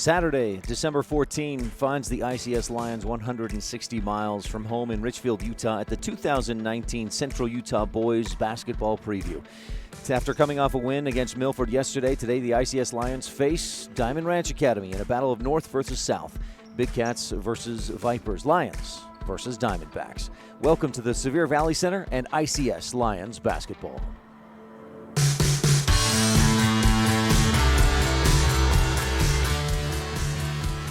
Saturday, December 14, finds the ICS Lions 160 miles from home in Richfield, Utah at the 2019 Central Utah Boys Basketball Preview. After coming off a win against Milford yesterday, today the ICS Lions face Diamond Ranch Academy in a battle of North versus South. Big Cats versus Vipers. Lions versus Diamondbacks. Welcome to the SEVIER Valley Center and ICS Lions basketball.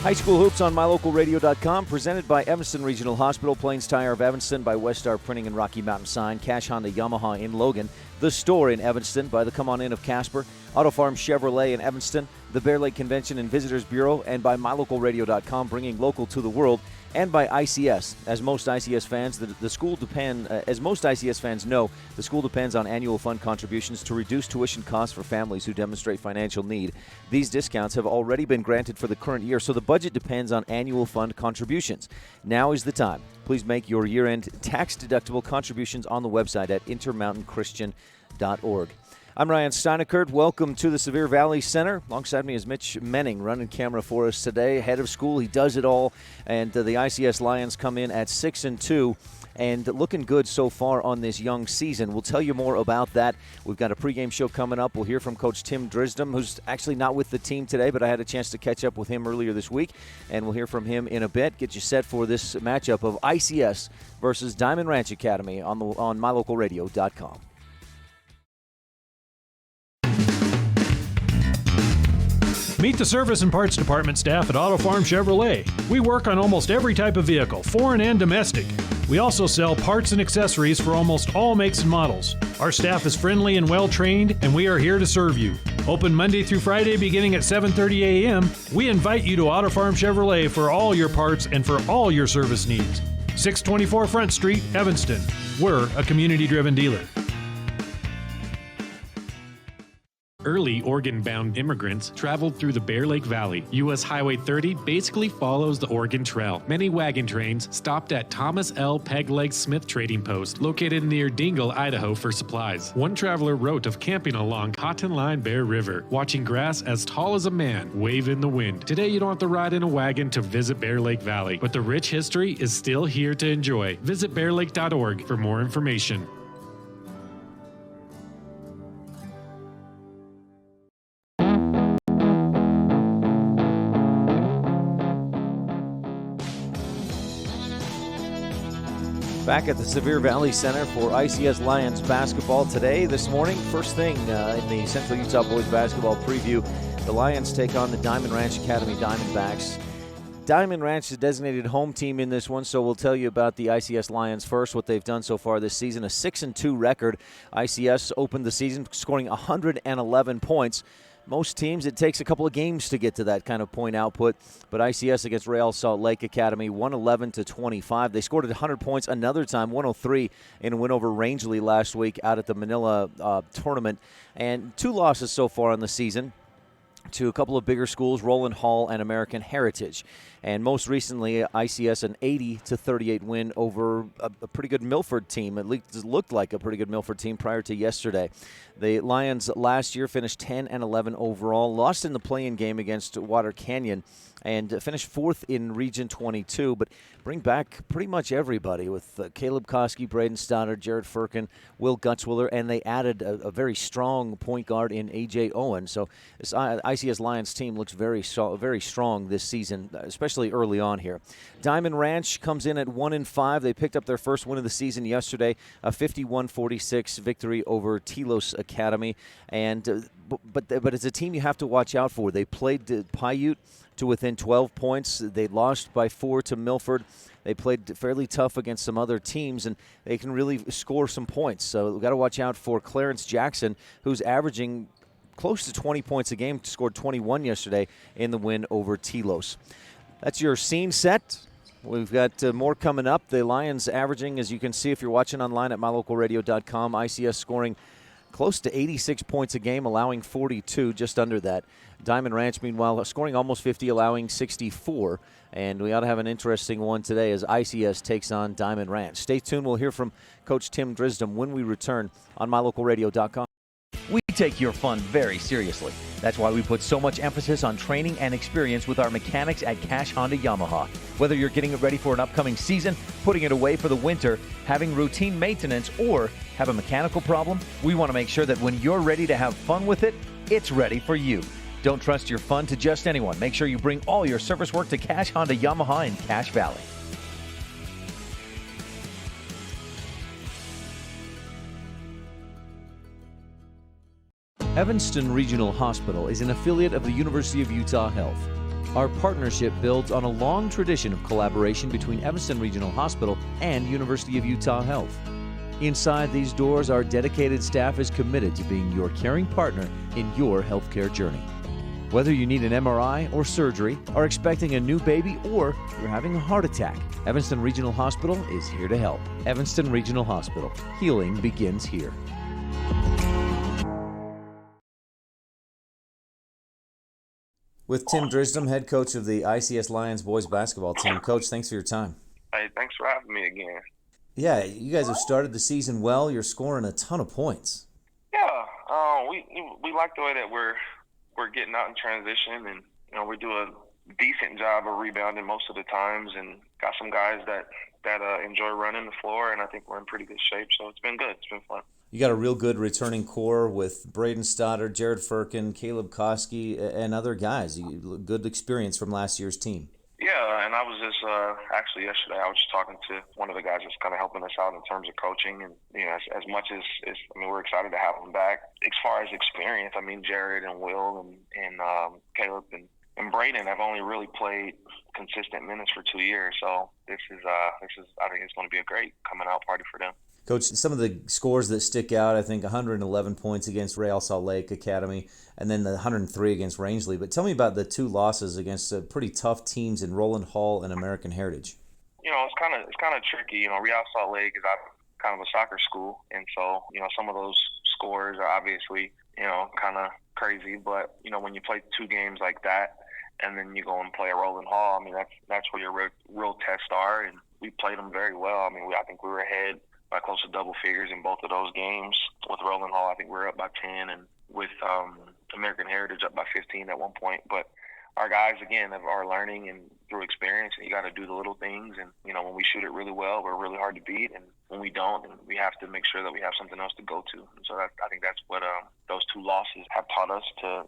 High school hoops on MyLocalRadio.com, presented by Evanston Regional Hospital, Plains Tire of Evanston, by Westar Printing and Rocky Mountain Sign, Cash Honda Yamaha in Logan, The Store in Evanston by the Come On In of Casper, Auto Farm Chevrolet in Evanston, the Bear Lake Convention and Visitors Bureau, and by MyLocalRadio.com, bringing local to the world, and by ICS. As most ICS fans, as most ICS fans know, the school depends on annual fund contributions to reduce tuition costs for families who demonstrate financial need. These discounts have already been granted for the current year, so the budget depends on annual fund contributions. Now is the time. Please make your year-end tax-deductible contributions on the website at intermountainchristian.org. I'm Ryan Steineckert. Welcome to the SEVIER Valley Center. Alongside me is Mitch Menning, running camera for us today. Head of school, he does it all. And the ICS Lions come in at 6-2 and looking good so far on this young season. We'll tell you more about that. We've got a pregame show coming up. We'll hear from Coach Tim Drisdom, who's actually not with the team today, but I had a chance to catch up with him earlier this week, and we'll hear from him in a bit. Get you set for this matchup of ICS versus Diamond Ranch Academy on MyLocalRadio.com. Meet the service and parts department staff at Auto Farm Chevrolet. We work on almost every type of vehicle, foreign and domestic. We also sell parts and accessories for almost all makes and models. Our staff is friendly and well-trained, and we are here to serve you. Open Monday through Friday beginning at 7:30 a.m., we invite you to Auto Farm Chevrolet for all your parts and for all your service needs. 624 Front Street, Evanston. We're a community-driven dealer. Early Oregon-bound immigrants traveled through the Bear Lake Valley. U.S. Highway 30 basically follows the Oregon Trail. Many wagon trains stopped at Thomas L. Pegleg Smith Trading Post, located near Dingle, Idaho, for supplies. One traveler wrote of camping along Cotton Line Bear River, watching grass as tall as a man wave in the wind. Today, you don't have to ride in a wagon to visit Bear Lake Valley, but the rich history is still here to enjoy. Visit bearlake.org for more information. Back at the SEVIER Valley Center for ICS Lions basketball today, this morning. First thing in the Central Utah Boys basketball preview, the Lions take on the Diamond Ranch Academy Diamondbacks. Diamond Ranch is a designated home team in this one, so we'll tell you about the ICS Lions first, what they've done so far this season. A 6-2 record. ICS opened the season scoring 111 points. Most teams, it takes a couple of games to get to that kind of point output. But ICS against Real Salt Lake Academy, 111-25. They scored 100 points another time, 103 in a win over Rangeley last week out at the Manila tournament. And two losses so far in the season to a couple of bigger schools, Roland Hall and American Heritage. And most recently, ICS an 80-38 win over a pretty good Milford team. At least it looked like a pretty good Milford team prior to yesterday. The Lions last year finished 10-11 overall, lost in the play-in game against Water Canyon, and finished fourth in Region 22, but bring back pretty much everybody with Caleb Koski, Braden Stoddard, Jared Firkin, Will Gutzwiller, and they added a very strong point guard in A.J. Owen. So this ICS Lions team looks very strong this season, especially early on here. Diamond Ranch comes in at 1-5. They picked up their first win of the season yesterday, a 51-46 victory over Telos Academy. And but it's a team you have to watch out for. They played Paiute to within 12 points. They lost by 4 to Milford. They played fairly tough against some other teams, and they can really score some points. So we've got to watch out for Clarence Jackson, who's averaging close to 20 points a game, scored 21 yesterday in the win over Telos. That's your scene set. We've got more coming up. The Lions averaging, as you can see if you're watching online at MyLocalRadio.com, ICS scoring close to 86 points a game, allowing 42, just under that. Diamond Ranch, meanwhile, scoring almost 50, allowing 64. And we ought to have an interesting one today as ICS takes on Diamond Ranch. Stay tuned. We'll hear from Coach Tim Drisdom when we return on MyLocalRadio.com. We take your fun very seriously. That's why we put so much emphasis on training and experience with our mechanics at Cash Honda Yamaha. Whether you're getting it ready for an upcoming season, putting it away for the winter, having routine maintenance, or have a mechanical problem, we want to make sure that when you're ready to have fun with it, it's ready for you. Don't trust your fun to just anyone. Make sure you bring all your service work to Cash Honda Yamaha in Cache Valley. Evanston Regional Hospital is an affiliate of the University of Utah Health. Our partnership builds on a long tradition of collaboration between Evanston Regional Hospital and University of Utah Health. Inside these doors, our dedicated staff is committed to being your caring partner in your healthcare journey. Whether you need an MRI or surgery, are expecting a new baby, or you're having a heart attack, Evanston Regional Hospital is here to help. Evanston Regional Hospital. Healing begins here. With Tim Drisdom, head coach of the ICS Lions boys basketball team. Coach, thanks for your time. Hey, thanks for having me again. Yeah, you guys have started the season well. You're scoring a ton of points. Yeah, we like the way that we're getting out in transition, and we do a decent job of rebounding most of the times, and got some guys that enjoy running the floor, and I think we're in pretty good shape. So it's been good. It's been fun. You got a real good returning core with Braden Stoddard, Jared Firkin, Caleb Koski, and other guys. Good experience from last year's team. Yeah, and I was just actually yesterday I was just talking to one of the guys that's kind of helping us out in terms of coaching, and as much as we're excited to have them back. As far as experience, Jared and Will and Caleb and Braden have only really played consistent minutes for 2 years, so this is I think it's going to be a great coming out party for them. Coach, some of the scores that stick out, I think 111 points against Real Salt Lake Academy, and then the 103 against Rangeley. But tell me about the two losses against pretty tough teams in Roland Hall and American Heritage. It's kind of tricky. Real Salt Lake is kind of a soccer school, and so some of those scores are obviously kind of crazy. But when you play two games like that, and then you go and play a Roland Hall, that's where your real tests are. And we played them very well. I think we were ahead by close to double figures in both of those games. With Roland Hall, I think we were up by 10, and with American Heritage up by 15 at one point. But our guys, again, are learning and through experience, and you got to do the little things. And, when we shoot it really well, we're really hard to beat. And when we don't, then we have to make sure that we have something else to go to. And so I think that's what those two losses have taught us to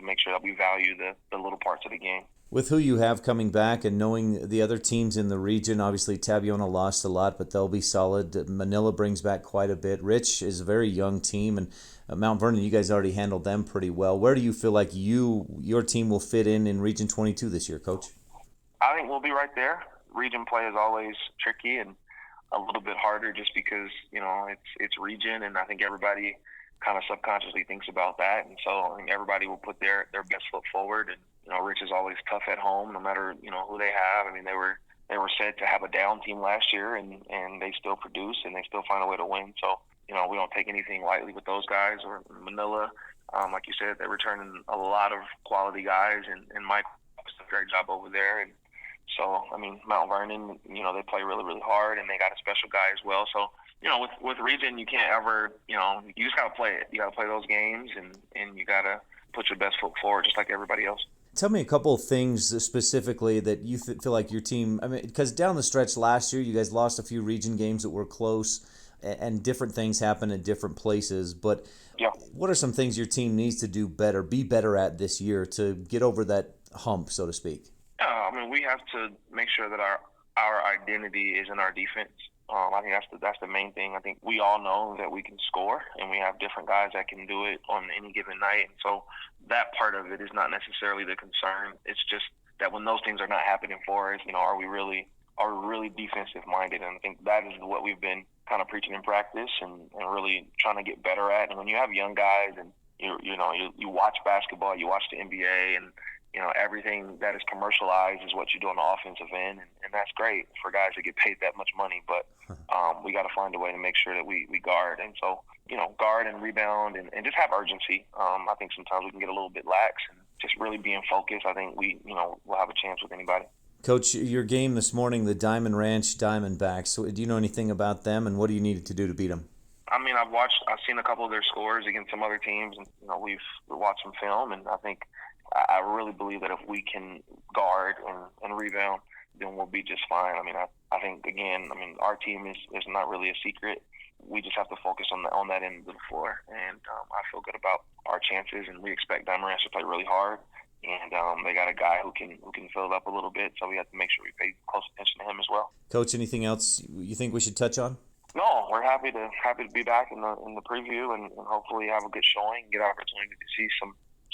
make sure that we value the little parts of the game. With who you have coming back and knowing the other teams in the region, obviously Tabiona lost a lot, but they'll be solid. Manila brings back quite a bit. Rich is a very young team, and Mount Vernon, you guys already handled them pretty well. Where do you feel like your team will fit in Region 22 this year, Coach? I think we'll be right there. Region play is always tricky and a little bit harder just because, it's region, and I think everybody kind of subconsciously thinks about that. And so I think everybody will put their best foot forward. And, Rich is always tough at home, no matter, who they have. They were said to have a down team last year, and they still produce, and they still find a way to win. So, we don't take anything lightly with those guys. Or Manila, like you said, they're returning a lot of quality guys, and Mike does a great job over there. And so, Mount Vernon, they play really, really hard, and they got a special guy as well. So, with region, you can't ever, you just got to play it. You got to play those games, and you got to put your best foot forward just like everybody else. Tell me a couple of things specifically that you feel like your team, because down the stretch last year, you guys lost a few region games that were close, and different things happen in different places. But yeah, what are some things your team needs to do better, be better at this year to get over that hump, so to speak? We have to make sure that our identity is in our defense. I think that's the main thing. I think we all know that we can score, and we have different guys that can do it on any given night. And so that part of it is not necessarily the concern. It's just that when those things are not happening for us, are we really defensive minded? And I think that is what we've been kind of preaching in practice and really trying to get better at. And when you have young guys and you watch basketball, you watch the NBA, and everything that is commercialized is what you do on the offensive end, and that's great for guys that get paid that much money. But we got to find a way to make sure that we guard, and so guard and rebound and just have urgency. I think sometimes we can get a little bit lax, and just really being focused. I think we'll have a chance with anybody. Coach, your game this morning, the Diamond Ranch Diamondbacks. So do you know anything about them, and what do you need to do to beat them? I mean, I've seen a couple of their scores against some other teams, and we've watched some film, and I really believe that if we can guard and rebound, then we'll be just fine. I mean, I think again, our team is not really a secret. We just have to focus on that end of the floor, and I feel good about our chances, and we expect Diamond Ranch to play really hard. And they got a guy who can fill it up a little bit, so we have to make sure we pay close attention to him as well. Coach, anything else you think we should touch on? No, we're happy to be back in the preview and hopefully have a good showing, get an opportunity to see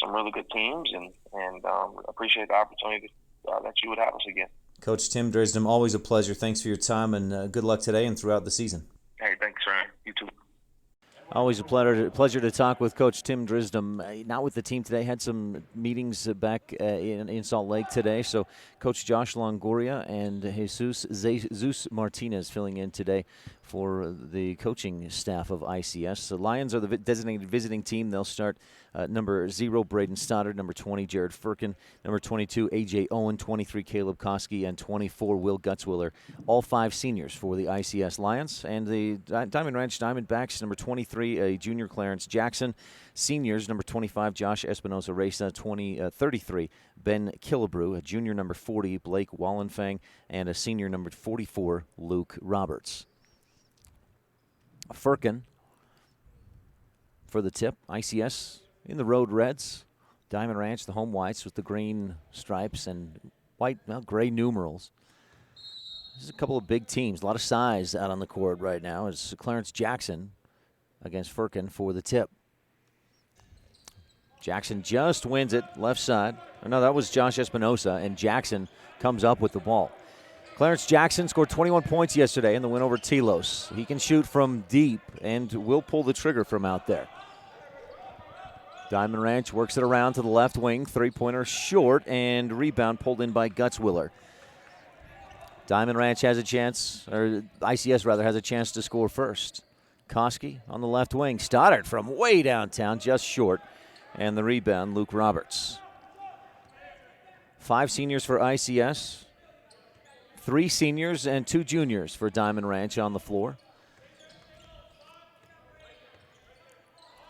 some really good teams, and appreciate the opportunity that you would have us again. Coach Tim Drisdom, always a pleasure. Thanks for your time, and good luck today and throughout the season. Hey, thanks, Ryan. You too. Always a pleasure to talk with Coach Tim Drisdom. Not with the team today. Had some meetings back in Salt Lake today. So Coach Josh Longoria and Jesus Martinez filling in today for the coaching staff of ICS. The Lions are the designated visiting team. They'll start number 0, Braden Stoddard, number 20, Jared Firkin, number 22, A.J. Owen, 23, Caleb Koski, and 24, Will Gutzwiller. All 5 seniors for the ICS Lions. And the Diamond Ranch Diamondbacks, number 23, a junior, Clarence Jackson. Seniors, number 25, Josh Espinosa-Reysa, 33, Ben Killebrew, a junior, number 40, Blake Wallenfang, and a senior, number 44, Luke Roberts. Firkin for the tip. ICS in the road reds. Diamond Ranch, the home whites with the green stripes and gray numerals. There's a couple of big teams, a lot of size out on the court right now. It's Clarence Jackson against Firkin for the tip. Jackson just wins it left side. No, that was Josh Espinosa, and Jackson comes up with the ball. Clarence Jackson scored 21 points yesterday in the win over Telos. He can shoot from deep and will pull the trigger from out there. Diamond Ranch works it around to the left wing. Three-pointer short, and rebound pulled in by Gutzwiller. Diamond Ranch has a chance, or ICS rather, has a chance to score first. Koski on the left wing. Stoddard from way downtown, just short. And the rebound, Luke Roberts. 5 seniors for ICS. 3 seniors and 2 juniors for Diamond Ranch on the floor.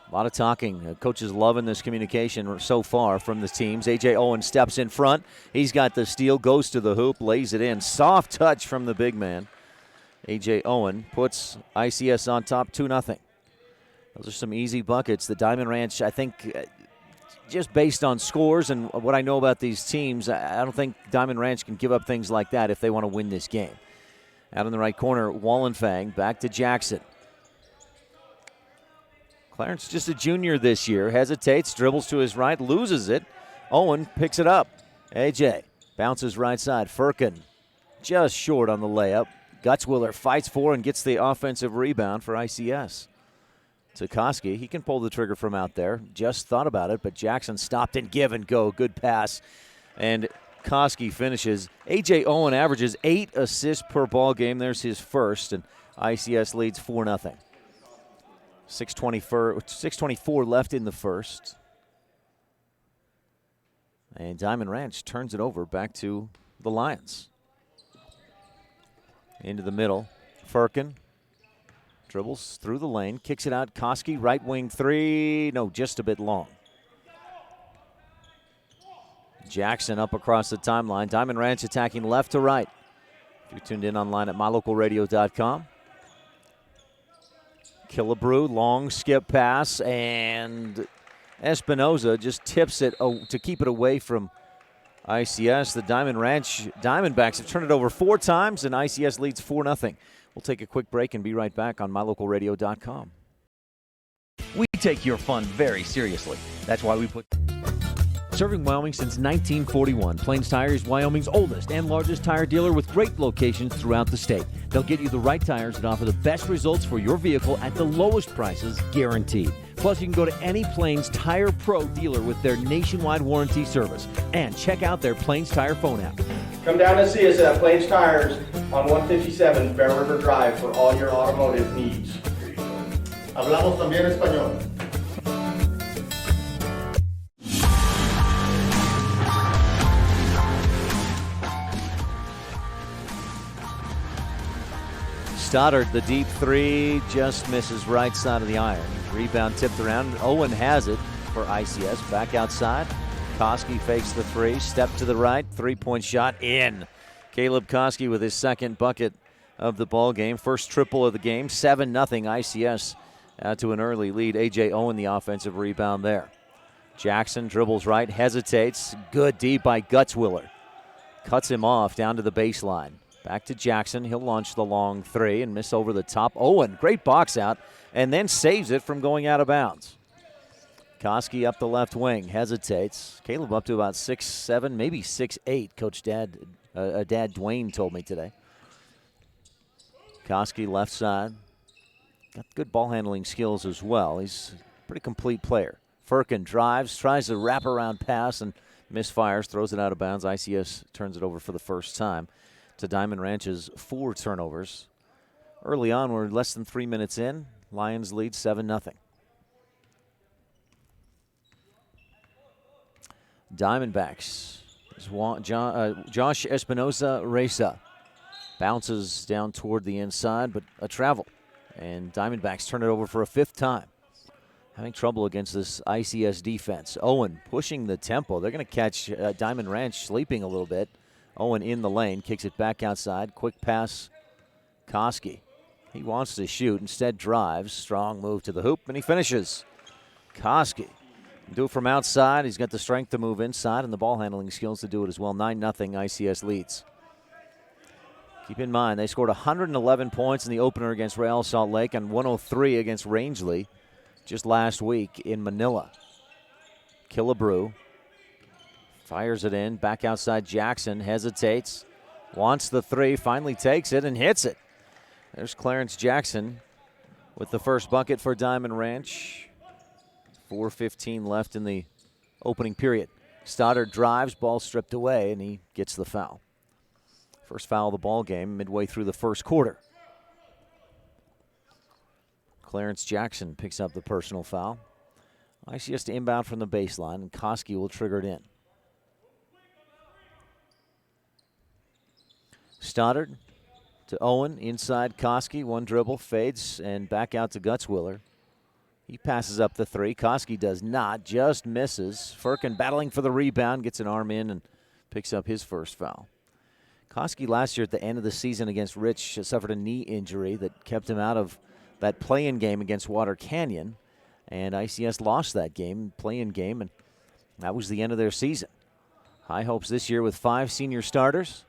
A lot of talking. Coaches loving this communication so far from the teams. A.J. Owen steps in front. He's got the steal, goes to the hoop, lays it in. Soft touch from the big man. A.J. Owen puts ICS on top 2-0. Those are some easy buckets. The Diamond Ranch, I think, just based on scores and what I know about these teams, I don't think Diamond Ranch can give up things like that if they want to win this game. Out in the right corner, Wallenfang back to Jackson. Clarence, just a junior this year, hesitates, dribbles to his right, loses it. Owen picks it up. A.J. bounces right side. Firkin just short on the layup. Gutzwiller fights for and gets the offensive rebound for ICS. Koski, he can pull the trigger from out there. Just thought about it, but Jackson stopped and give and go. Good pass. And Koski finishes. A.J. Owen averages 8 assists per ball game. There's his first, and ICS leads 4-0. 6:24 left in the first. And Diamond Ranch turns it over back to the Lions. Into the middle. Firkin dribbles through the lane, kicks it out. Koski, right wing 3. No, just a bit long. Jackson up across the timeline. Diamond Ranch attacking left to right. If you're tuned in online at mylocalradio.com. Killebrew, long skip pass, and Espinosa just tips it to keep it away from ICS. The Diamond Ranch Diamondbacks have turned it over 4 times, and ICS leads 4-0. We'll take a quick break and be right back on mylocalradio.com. We take your fun very seriously. That's why we put... Serving Wyoming since 1941, Plains Tire is Wyoming's oldest and largest tire dealer with great locations throughout the state. They'll get you the right tires that offer the best results for your vehicle at the lowest prices, guaranteed. Plus, you can go to any Plains Tire Pro dealer with their nationwide warranty service. And check out their Plains Tire phone app. Come down and see us at Plains Tires on 157 Bear River Drive for all your automotive needs. Hablamos también español. Stoddard, the deep three, just misses right side of the iron. Rebound tipped around. Owen has it for ICS. Back outside. Koski fakes the three. Step to the right. Three-point shot in. Caleb Koski with his second bucket of the ball game. First triple of the game. 7-0 ICS out to an early lead. A.J. Owen, the offensive rebound there. Jackson dribbles right. Hesitates. Good D by Gutzwiller. Cuts him off down to the baseline. Back to Jackson. He'll launch the long three and miss over the top. Owen, great box out, and then saves it from going out of bounds. Koski up the left wing, hesitates. Caleb up to about 6'7", maybe 6'8", Coach Dad Dwayne told me today. Koski left side. Got good ball handling skills as well. He's a pretty complete player. Firkin drives, tries a wraparound pass, and misfires, throws it out of bounds. ICS turns it over for the first time to Diamond Ranch's 4 turnovers. Early on, we're less than 3 minutes in. Lions lead 7-0. Diamondbacks. Josh Espinoza-Reza bounces down toward the inside, but a travel. And Diamondbacks turn it over for a 5th time. Having trouble against this ICS defense. Owen pushing the tempo. They're going to catch Diamond Ranch sleeping a little bit. Owen in the lane, kicks it back outside. Quick pass, Koski. He wants to shoot, instead drives. Strong move to the hoop, and he finishes. Koski. Do it from outside. He's got the strength to move inside and the ball handling skills to do it as well. 9-0 ICS leads. Keep in mind, they scored 111 points in the opener against Real Salt Lake and 103 against Rangeley just last week in Manila. Killebrew fires it in. Back outside Jackson. Hesitates. Wants the three. Finally takes it and hits it. There's Clarence Jackson with the first bucket for Diamond Ranch. 4:15 left in the opening period. Stoddard drives. Ball stripped away, and he gets the foul. First foul of the ball game midway through the first quarter. Clarence Jackson picks up the personal foul. ICS to inbound from the baseline, and Koski will trigger it in. Stoddard to Owen, inside Koski, one dribble, fades, and back out to Gutzwiller. He passes up the three. Koski does not, just misses. Firkin battling for the rebound, gets an arm in and picks up his first foul. Koski last year at the end of the season against Rich suffered a knee injury that kept him out of that play-in game against Water Canyon, and ICS lost that game, play-in game, and that was the end of their season. High hopes this year with 5 senior starters.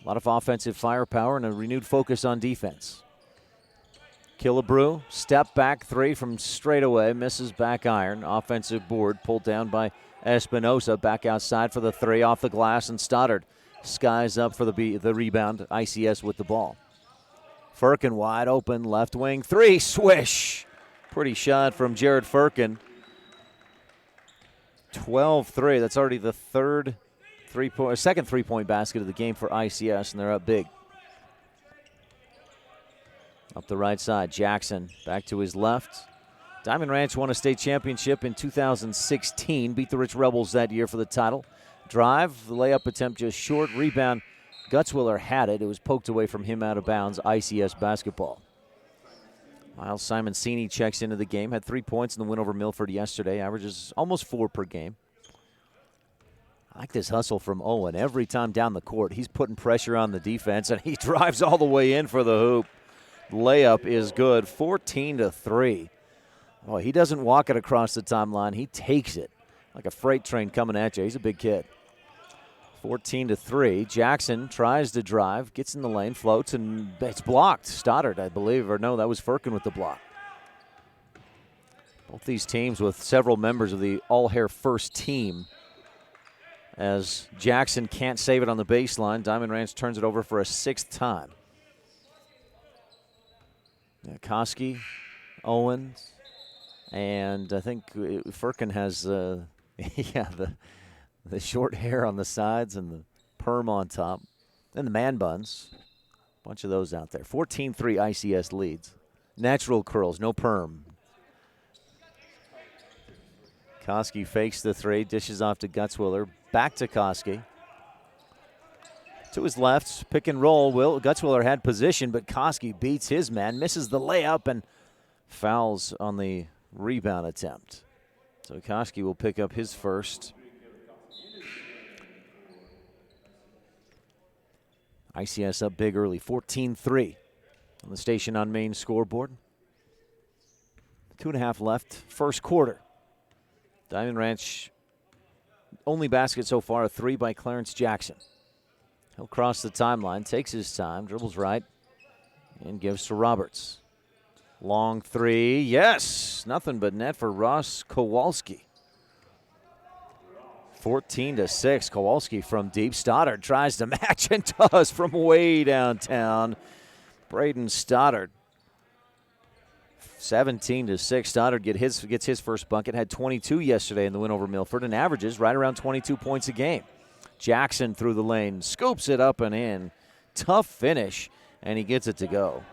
A lot of offensive firepower and a renewed focus on defense. Killebrew, step back three from straight away, misses back iron. Offensive board pulled down by Espinoza. Back outside for the three, off the glass, and Stoddard skies up for the rebound. ICS with the ball. Firkin wide open, left wing, three, swish. Pretty shot from Jared Firkin. 12-3, that's already the second three-point basket of the game for ICS, and they're up big. Up the right side, Jackson back to his left. Diamond Ranch won a state championship in 2016, beat the Rich Rebels that year for the title. Drive, the layup attempt just short, rebound. Gutzwiller had it. It was poked away from him out of bounds. ICS basketball. Miles Simoncini checks into the game. Had 3 points in the win over Milford yesterday. Averages almost 4 per game. I like this hustle from Owen. Every time down the court, he's putting pressure on the defense, and he drives all the way in for the hoop. Layup is good. 14-3. Oh, he doesn't walk it across the timeline. He takes it like a freight train coming at you. He's a big kid. 14-3. Jackson tries to drive, gets in the lane, floats, and it's blocked. Stoddard, I believe, or no, that was Firkin with the block. Both these teams with several members of the all-hair first team. As Jackson can't save it on the baseline, Diamond Ranch turns it over for a 6th time. Koski, Owens, and I think Firkin has the short hair on the sides and the perm on top. And the man buns. A bunch of those out there. 14-3 ICS leads. Natural curls, no perm. Koski fakes the three, dishes off to Gutzwiller. Back to Koski. To his left, pick and roll. Gutzwiller had position, but Koski beats his man, misses the layup, and fouls on the rebound attempt. So Koski will pick up his first. ICS up big early, 14-3 on the Station on Main scoreboard. 2.5 left, first quarter. Diamond Ranch, only basket so far, a 3 by Clarence Jackson. He'll cross the timeline, takes his time, dribbles right, and gives to Roberts. Long 3, yes! Nothing but net for Ross Kowalski. 14-6, Kowalski from deep. Stoddard tries to match and does from way downtown. Braden Stoddard. 17-6, Stoddard gets his first bucket. Had 22 yesterday in the win over Milford and averages right around 22 points a game. Jackson through the lane, scoops it up and in. Tough finish, and he gets it to go.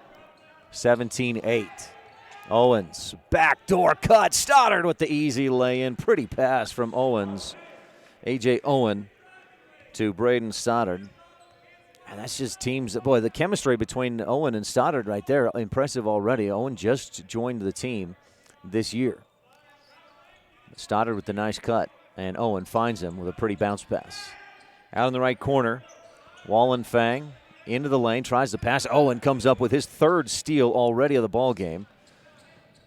17-8. Owens, backdoor cut. Stoddard with the easy lay-in. Pretty pass from Owens. A.J. Owen to Braden Stoddard. And that's just teams that, boy, the chemistry between Owen and Stoddard right there, impressive already. Owen just joined the team this year. Stoddard with the nice cut, and Owen finds him with a pretty bounce pass. Out in the right corner, Wallenfang into the lane, tries to pass. Owen comes up with his third steal already of the ball game.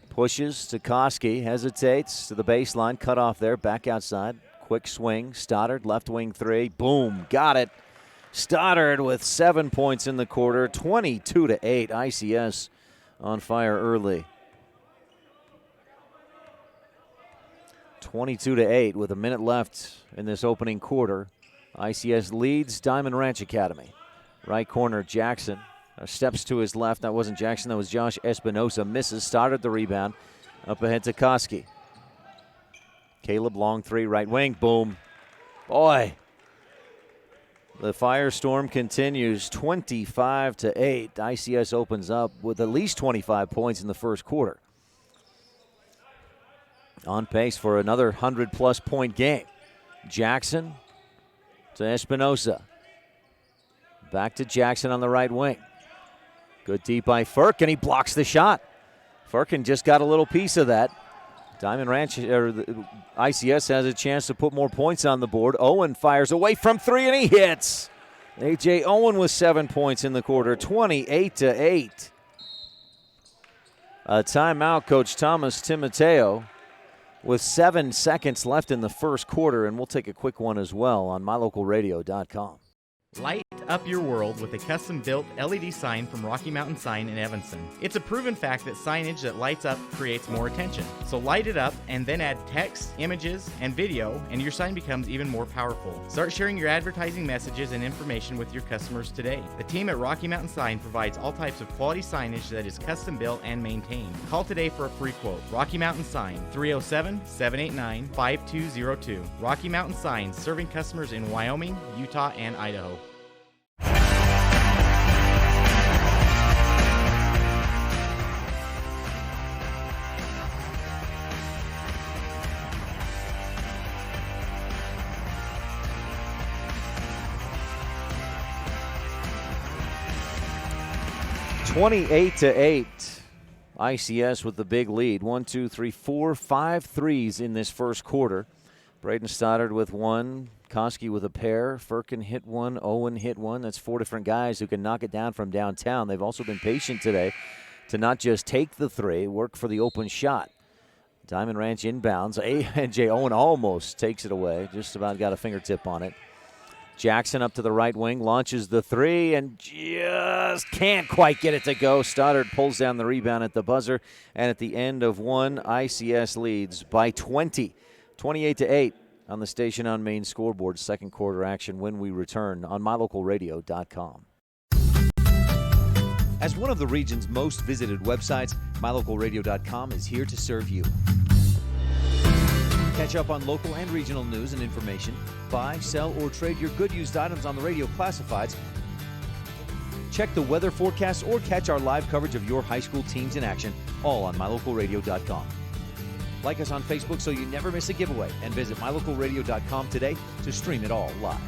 Pushes to Koski, hesitates to the baseline, cut off there, back outside. Quick swing, Stoddard, left wing 3, boom, got it. Stoddard with 7 points in the quarter, 22-8. ICS on fire early. 22-8 with a minute left in this opening quarter. ICS leads Diamond Ranch Academy. Right corner, Jackson steps to his left. That wasn't Jackson, that was Josh Espinosa. Misses, Stoddard the rebound. Up ahead to Koski. Caleb, long 3, right wing, boom. Boy. The firestorm continues, 25-8. ICS opens up with at least 25 points in the first quarter. On pace for another 100-plus point game. Jackson to Espinosa. Back to Jackson on the right wing. Good deep by Firk, and he blocks the shot. Firkin just got a little piece of that. Diamond Ranch, or the ICS has a chance to put more points on the board. Owen fires away from 3, and he hits. A.J. Owen with 7 points in the quarter, 28-8. A timeout, Coach Thomas Timoteo, with 7 seconds left in the first quarter, and we'll take a quick one as well on mylocalradio.com. Light up your world with a custom-built LED sign from Rocky Mountain Sign in Evanston. It's a proven fact that signage that lights up creates more attention. So light it up and then add text, images, and video, and your sign becomes even more powerful. Start sharing your advertising messages and information with your customers today. The team at Rocky Mountain Sign provides all types of quality signage that is custom-built and maintained. Call today for a free quote. Rocky Mountain Sign, 307-789-5202. Rocky Mountain Sign, serving customers in Wyoming, Utah, and Idaho. (28-8). ICS with the big lead. 1, 2, 3, 4, 5 threes in this first quarter. Braden Stoddard with 1. Koski with a pair. Firkin hit 1. Owen hit 1. That's 4 different guys who can knock it down from downtown. They've also been patient today to not just take the 3, work for the open shot. Diamond Ranch inbounds. A.J. Owen almost takes it away. Just about got a fingertip on it. Jackson up to the right wing, launches the 3, and just can't quite get it to go. Stoddard pulls down the rebound at the buzzer, and at the end of 1, ICS leads by 20. 28-8 on the Station on Main scoreboard. Second quarter action when we return on mylocalradio.com. As one of the region's most visited websites, mylocalradio.com is here to serve you. Catch up on local and regional news and information. Buy, sell, or trade your good used items on the radio classifieds. Check the weather forecast or catch our live coverage of your high school teams in action, all on mylocalradio.com. Like us on Facebook so you never miss a giveaway, and visit mylocalradio.com today to stream it all live.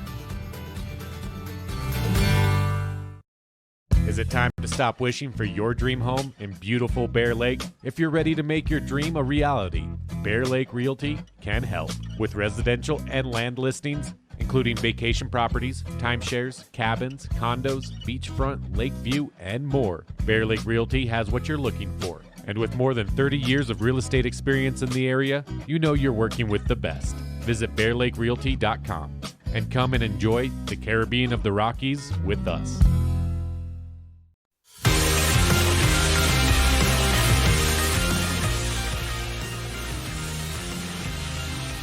Is it time to stop wishing for your dream home in beautiful Bear Lake? If you're ready to make your dream a reality, Bear Lake Realty can help. With residential and land listings, including vacation properties, timeshares, cabins, condos, beachfront, lake view, and more, Bear Lake Realty has what you're looking for. And with more than 30 years of real estate experience in the area, you know you're working with the best. Visit BearLakeRealty.com and come and enjoy the Caribbean of the Rockies with us.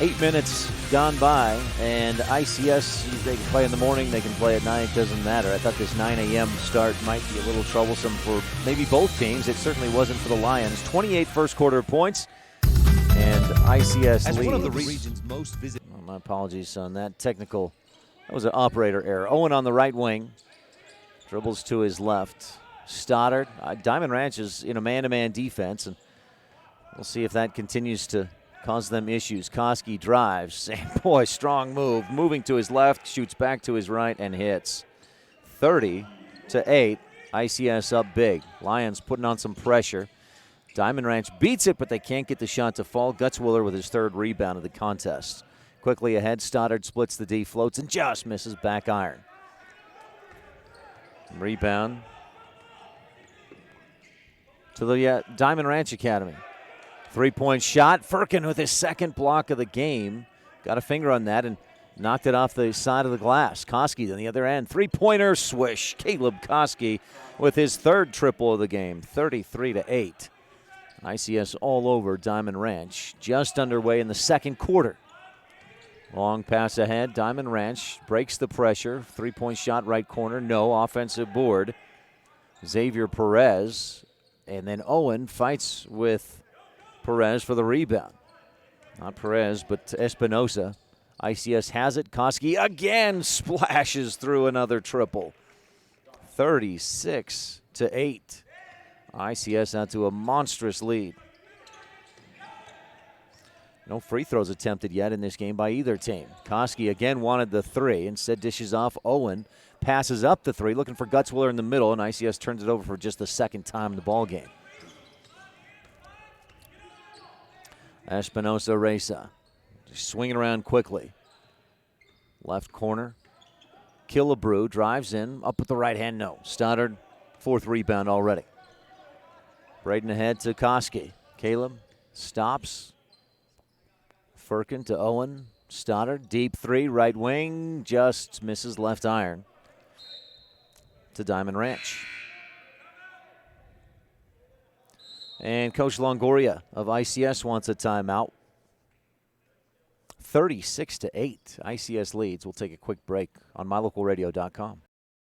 Eight minutes gone by, and ICS, they can play in the morning, they can play at night, doesn't matter. I thought this 9 a.m. start might be a little troublesome for maybe both teams. It certainly wasn't for the Lions. 28 first quarter points, and ICS As leads. one of the region's most visited. Oh, my apologies on that technical. That was an operator error. Owen on the right wing, dribbles to his left. Stoddard, Diamond Ranch is in a man-to-man defense, and we'll see if that continues to cause them issues. Koski drives, and boy, strong move. Moving to his left, shoots back to his right, and hits. 30-8, ICS up big. Lions putting on some pressure. Diamond Ranch beats it, but they can't get the shot to fall. Gutzwiller with his third rebound of the contest. Quickly ahead, Stoddard splits the D, floats, and just misses back iron. Rebound to the Diamond Ranch Academy. Three-point shot. Firkin with his second block of the game. Got a finger on that and knocked it off the side of the glass. Koski on the other end. Three-pointer swish. Caleb Koski with his third triple of the game. 33-8. ICS all over Diamond Ranch. Just underway in the second quarter. Long pass ahead. Diamond Ranch breaks the pressure. Three-point shot right corner. No. Offensive board. Xavier Perez. And then Owen fights with Perez for the rebound. Not Perez, but Espinosa. ICS has it. Koski again splashes through another triple. 36-8. ICS out to a monstrous lead. No free throws attempted yet in this game by either team. Koski again wanted the three. Instead dishes off. Owen passes up the three, looking for Gutzwiller in the middle, and ICS turns it over for just the second time in the ball game. Espinosa Reza swinging around quickly. Left corner. Killebrew drives in. Up with the right hand, no. Stoddard, fourth rebound already. Braden ahead to Koski. Caleb stops. Firkin to Owen. Stoddard, deep three, right wing. Just misses left iron to Diamond Ranch. And Coach Longoria of ICS wants a timeout. 36-8. ICS leads. We'll take a quick break on mylocalradio.com.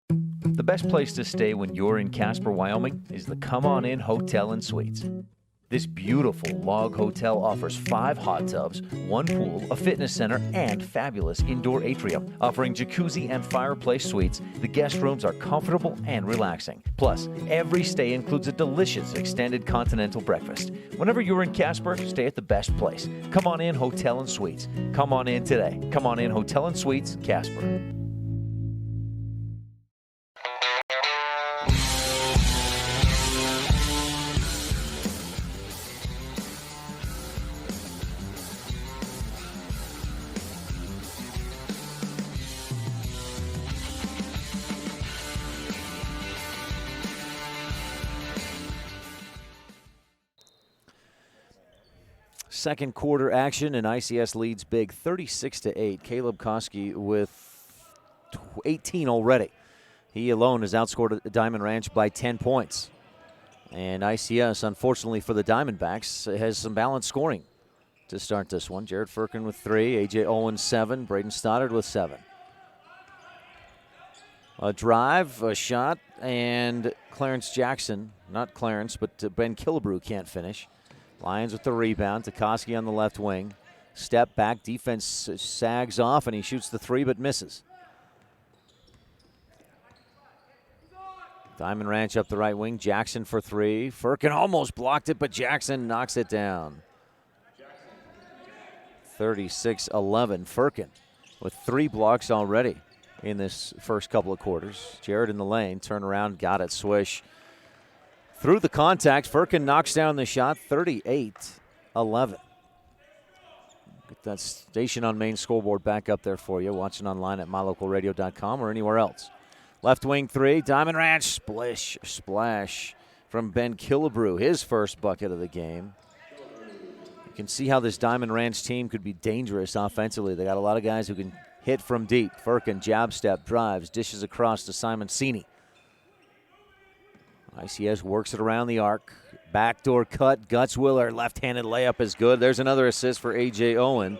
The best place to stay when you're in Casper, Wyoming is the Come On In Hotel and Suites. This beautiful log hotel offers 5 hot tubs, 1 pool, a fitness center, and fabulous indoor atrium. Offering jacuzzi and fireplace suites, the guest rooms are comfortable and relaxing. Plus, every stay includes a delicious extended continental breakfast. Whenever you're in Casper, stay at the best place. Come On In Hotel and Suites. Come on in today. Come On In Hotel and Suites, Casper. Second quarter action, and ICS leads big 36-8. Caleb Koski with 18 already. He alone has outscored Diamond Ranch by 10 points. And ICS, unfortunately for the Diamondbacks, has some balanced scoring to start this one. Jared Firkin with 3, A.J. Owen 7, Braden Stoddard with 7. A drive, a shot, and Clarence Jackson, not Clarence, but Ben Killebrew can't finish. Lions with the rebound. Koski on the left wing. Step back. Defense sags off, and he shoots the three but misses. Diamond Ranch up the right wing. Jackson for 3. Firkin almost blocked it, but Jackson knocks it down. 36-11. Firkin with 3 blocks already. in this first couple of quarters. Jared in the lane, turn around, got it, swish. Through the contact, Firkin knocks down the shot, 38-11. Get that Station on Main scoreboard back up there for you, watching online at mylocalradio.com or anywhere else. Left wing three, Diamond Ranch, splash from Ben Killebrew, his first bucket of the game. You can see how this Diamond Ranch team could be dangerous offensively. They got a lot of guys who can hit from deep. Firkin, jab step, drives, dishes across to Simoncini. ICS works it around the arc. Backdoor cut, Gutzwiller, left-handed layup is good. There's another assist for A.J. Owen,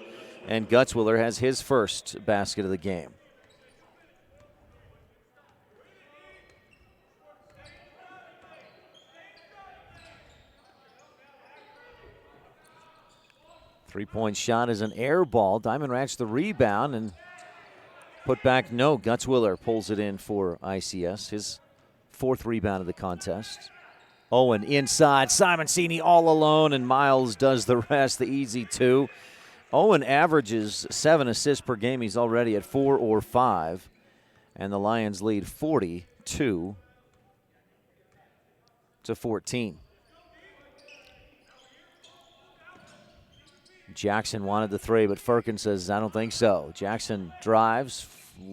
and Gutzwiller has his first basket of the game. Three-point shot is an air ball. Diamond Ranch the rebound and put back. No, Gutzwiller pulls it in for ICS. His fourth rebound of the contest. Owen inside. Simoncini all alone, and Miles does the rest, the easy two. Owen averages 7 assists per game. He's already at 4 or 5. And the Lions lead 42-14. Jackson wanted the three, but Firkin says, I don't think so. Jackson drives,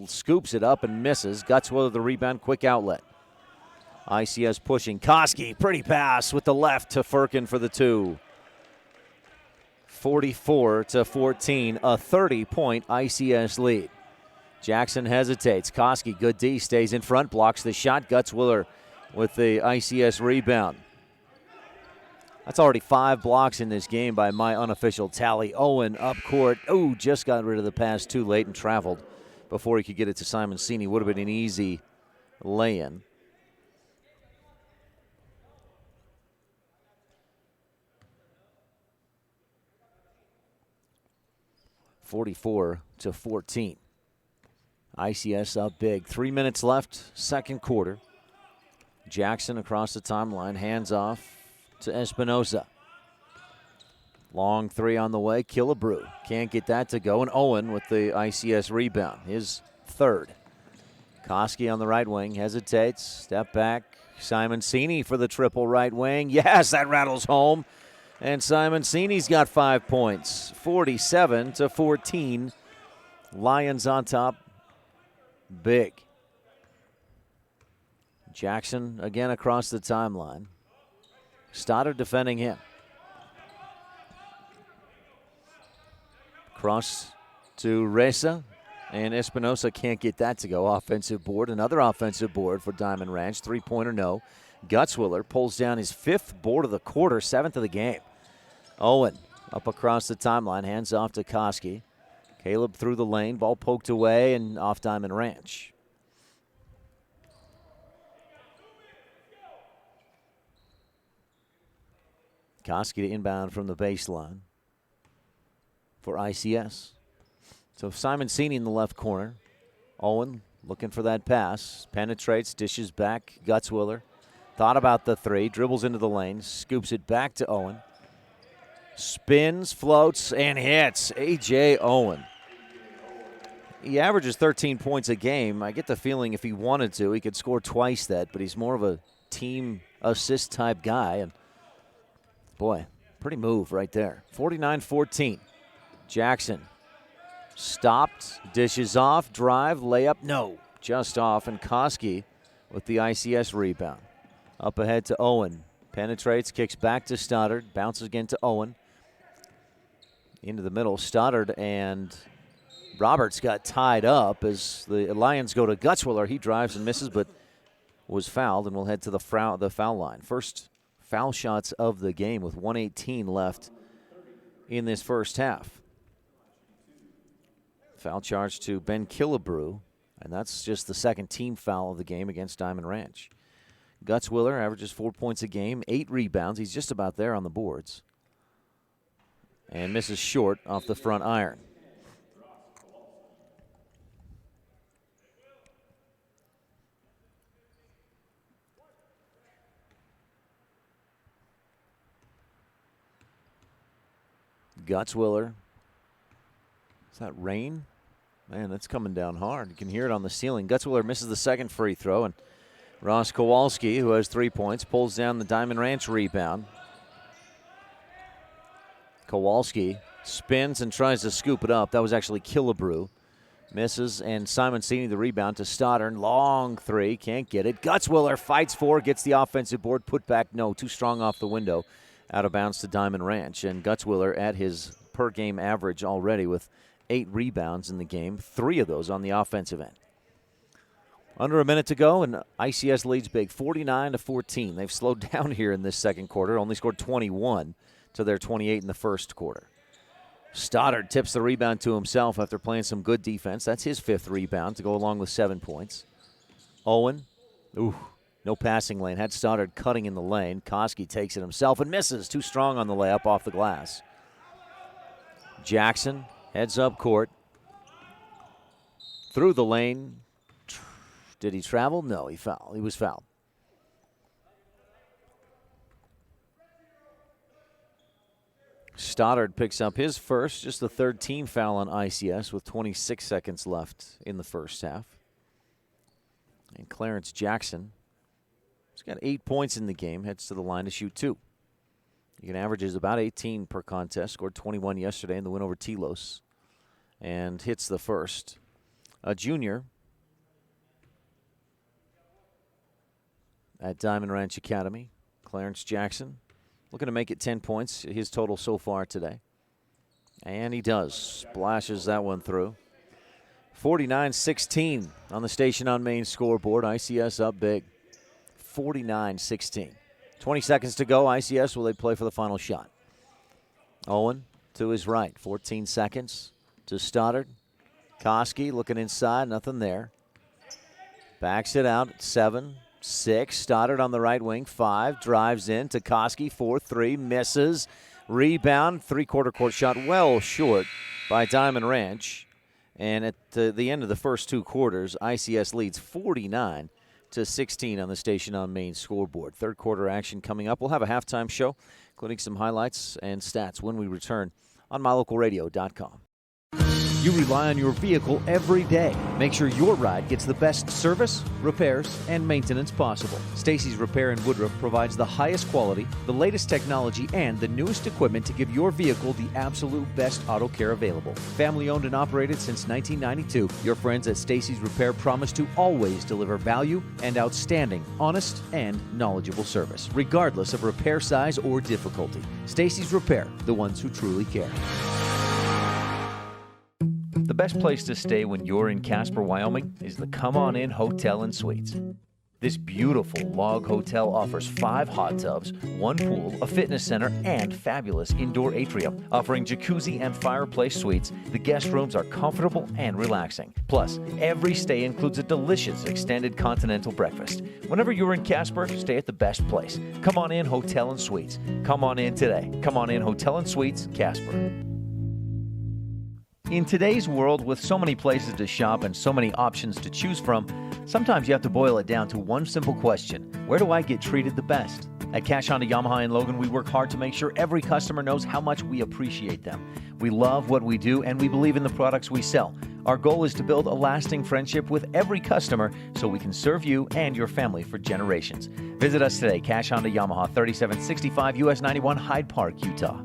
scoops it up and misses. Gutzwiller the rebound, quick outlet. ICS pushing. Koski, pretty pass with the left to Firkin for the two. 44-14, a 30-point ICS lead. Jackson hesitates. Koski, good D, stays in front, blocks the shot. Gutzwiller with the ICS rebound. That's already 5 blocks in this game by my unofficial tally. Owen up court. Oh, just got rid of the pass too late and traveled before he could get it to Simoncini. Would have been an easy lay-in. (44-14). ICS up big. 3 minutes left, second quarter. Jackson across the timeline, hands off to Espinosa. Long three on the way. Killebrew can't get that to go. And Owen with the ICS rebound, his third. Koski on the right wing hesitates. Step back. Simoncini for the triple right wing. Yes, that rattles home. And Simoncini's got 5 points. 47-14. Lions on top. Big. Jackson again across the timeline. Stoddard defending him. Cross to Reza, and Espinosa can't get that to go. Offensive board, another offensive board for Diamond Ranch. Three-pointer, no. Gutzwiller pulls down his 5th board of the quarter, 7th of the game. Owen up across the timeline, hands off to Koski. Caleb through the lane, ball poked away and off Diamond Ranch. Koski to inbound from the baseline for ICS. So Simoncini in the left corner. Owen looking for that pass. Penetrates, dishes back. Gutzwiller thought about the three. Dribbles into the lane. Scoops it back to Owen. Spins, floats, and hits. A.J. Owen. He averages 13 points a game. I get the feeling if he wanted to, he could score twice that, but he's more of a team assist type guy. And boy, pretty move right there. 49-14. Jackson stopped, dishes off, drive, layup, no. Just off, and Koski with the ICS rebound. Up ahead to Owen. Penetrates, kicks back to Stoddard, bounces again to Owen. Into the middle, Stoddard and Roberts got tied up as the Lions go to Gutzwiller. He drives and misses, but was fouled, and will head to the foul line. First foul shots of the game with 1:18 left in this first half. Foul charge to Ben Killebrew, and that's just the second team foul of the game against Diamond Ranch. Gutzwiller averages 4 points a game, 8 rebounds. He's just about there on the boards. And misses short off the front iron. Gutzwiller. Is that rain? Man, that's coming down hard. You can hear it on the ceiling. Gutzwiller misses the second free throw, and Ross Kowalski, who has 3 points, pulls down the Diamond Ranch rebound. Kowalski spins and tries to scoop it up. That was actually Killebrew. Misses, and Simoncini the rebound to Stoddard. Long three, can't get it. Gutzwiller fights for, gets the offensive board, put back, no, too strong off the window. Out of bounds to Diamond Ranch, and Gutzwiller at his per-game average already with 8 rebounds in the game, 3 of those on the offensive end. Under a minute to go, and ICS leads big, 49-14. They've slowed down here in this second quarter, only scored 21 to their 28 in the first quarter. Stoddard tips the rebound to himself after playing some good defense. That's his 5th rebound to go along with 7 points. Owen, no passing lane. Had Stoddard cutting in the lane. Koski takes it himself and misses. Too strong on the layup off the glass. Jackson heads up court. Through the lane. Did he travel? No, he fouled. He was fouled. Stoddard picks up his first, just the 3rd team foul on ICS with 26 seconds left in the first half. And Clarence Jackson, he's got 8 points in the game, heads to the line to shoot 2. He can averages about 18 per contest, scored 21 yesterday in the win over Telos, and hits the first. A junior at Diamond Ranch Academy, Clarence Jackson. Looking to make it 10 points, his total so far today. And he does. Splashes that one through. 49-16 on the Station on Main scoreboard. ICS up big. 49-16. 20 seconds to go. ICS, will they play for the final shot? Owen to his right. 14 seconds to Stoddard. Koski looking inside. Nothing there. Backs it out at 7. 6, Stoddard on the right wing, 5, drives in to Koski, 4-3, misses, rebound, 3/4 court shot, well short by Diamond Ranch. And at the end of the first 2 quarters, ICS leads 49-16 on the Station on Main scoreboard. 3rd quarter action coming up. We'll have a halftime show, including some highlights and stats when we return on MyLocalRadio.com. You rely on your vehicle every day. Make sure your ride gets the best service, repairs, and maintenance possible. Stacy's Repair in Woodruff provides the highest quality, the latest technology, and the newest equipment to give your vehicle the absolute best auto care available. Family owned and operated since 1992, your friends at Stacy's Repair promise to always deliver value and outstanding, honest, and knowledgeable service, regardless of repair size or difficulty. Stacy's Repair, the ones who truly care. The best place to stay when you're in Casper, Wyoming is the Come On In Hotel and Suites. This beautiful log hotel offers 5 hot tubs, 1 pool, a fitness center, and fabulous indoor atrium. Offering jacuzzi and fireplace suites, the guest rooms are comfortable and relaxing. Plus, every stay includes a delicious extended continental breakfast. Whenever you're in Casper, stay at the best place. Come On In Hotel and Suites. Come on in today. Come On In Hotel and Suites, Casper. In today's world, with so many places to shop and so many options to choose from, sometimes you have to boil it down to one simple question: where do I get treated the best? At Cash Honda Yamaha in Logan, we work hard to make sure every customer knows how much we appreciate them. We love what we do, and we believe in the products we sell. Our goal is to build a lasting friendship with every customer so we can serve you and your family for generations. Visit us today, Cash Honda Yamaha, 3765 US 91, Hyde Park, Utah.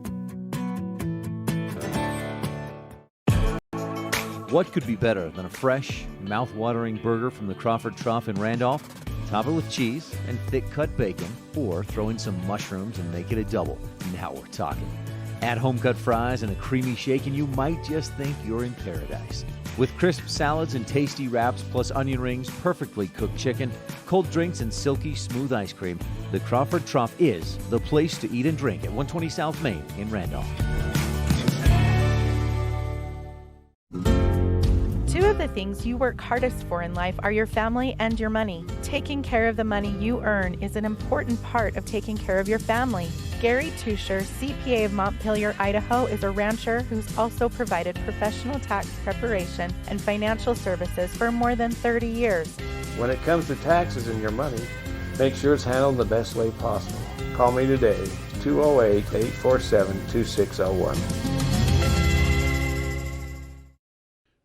What could be better than a fresh, mouth-watering burger from the Crawford Trough in Randolph? Top it with cheese and thick-cut bacon, or throw in some mushrooms and make it a double. Now we're talking. Add home-cut fries and a creamy shake, and you might just think you're in paradise. With crisp salads and tasty wraps, plus onion rings, perfectly cooked chicken, cold drinks, and silky smooth ice cream, the Crawford Trough is the place to eat and drink at 120 South Main in Randolph. Two of the things you work hardest for in life are your family and your money. Taking care of the money you earn is an important part of taking care of your family. Gary Tusher, CPA of Montpelier, Idaho, is a rancher who's also provided professional tax preparation and financial services for more than 30 years. When it comes to taxes and your money, make sure it's handled the best way possible. Call me today, 208-847-2601.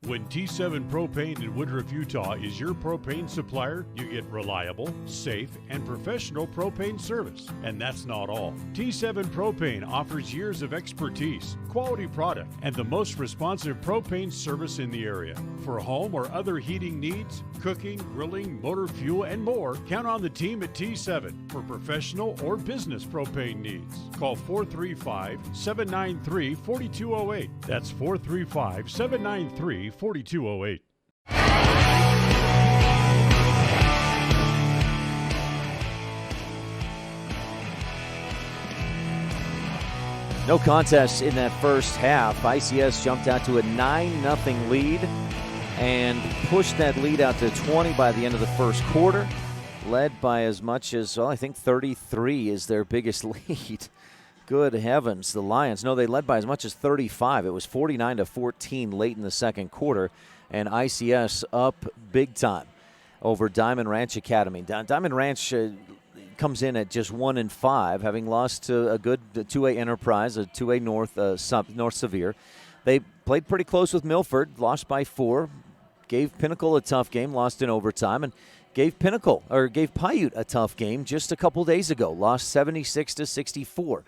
When T7 Propane in Woodruff, Utah is your propane supplier. You get reliable, safe, and professional propane service. And that's not all. T7 Propane offers years of expertise, quality product, and the most responsive propane service in the area. For home or other heating needs, cooking, grilling, motor fuel, and more, count on the team at T7 for professional or business propane needs. Call 435-793-4208. That's 435-793-4208. No contest in that first half. ICS jumped out to a 9-0 lead and pushed that lead out to 20 by the end of the first quarter. Led by as much as, well, I think 33 is their biggest lead. Good heavens, the Lions. No, they led by as much as 35. It was 49-14 late in the second quarter, and ICS up big time over Diamond Ranch Academy. Diamond Ranch comes in at just 1-5, having lost to a good 2A Enterprise, a 2A North SEVIER. They played pretty close with Milford, lost by 4, gave Pinnacle a tough game, lost in overtime, and gave Paiute a tough game just a couple days ago, lost 76-64.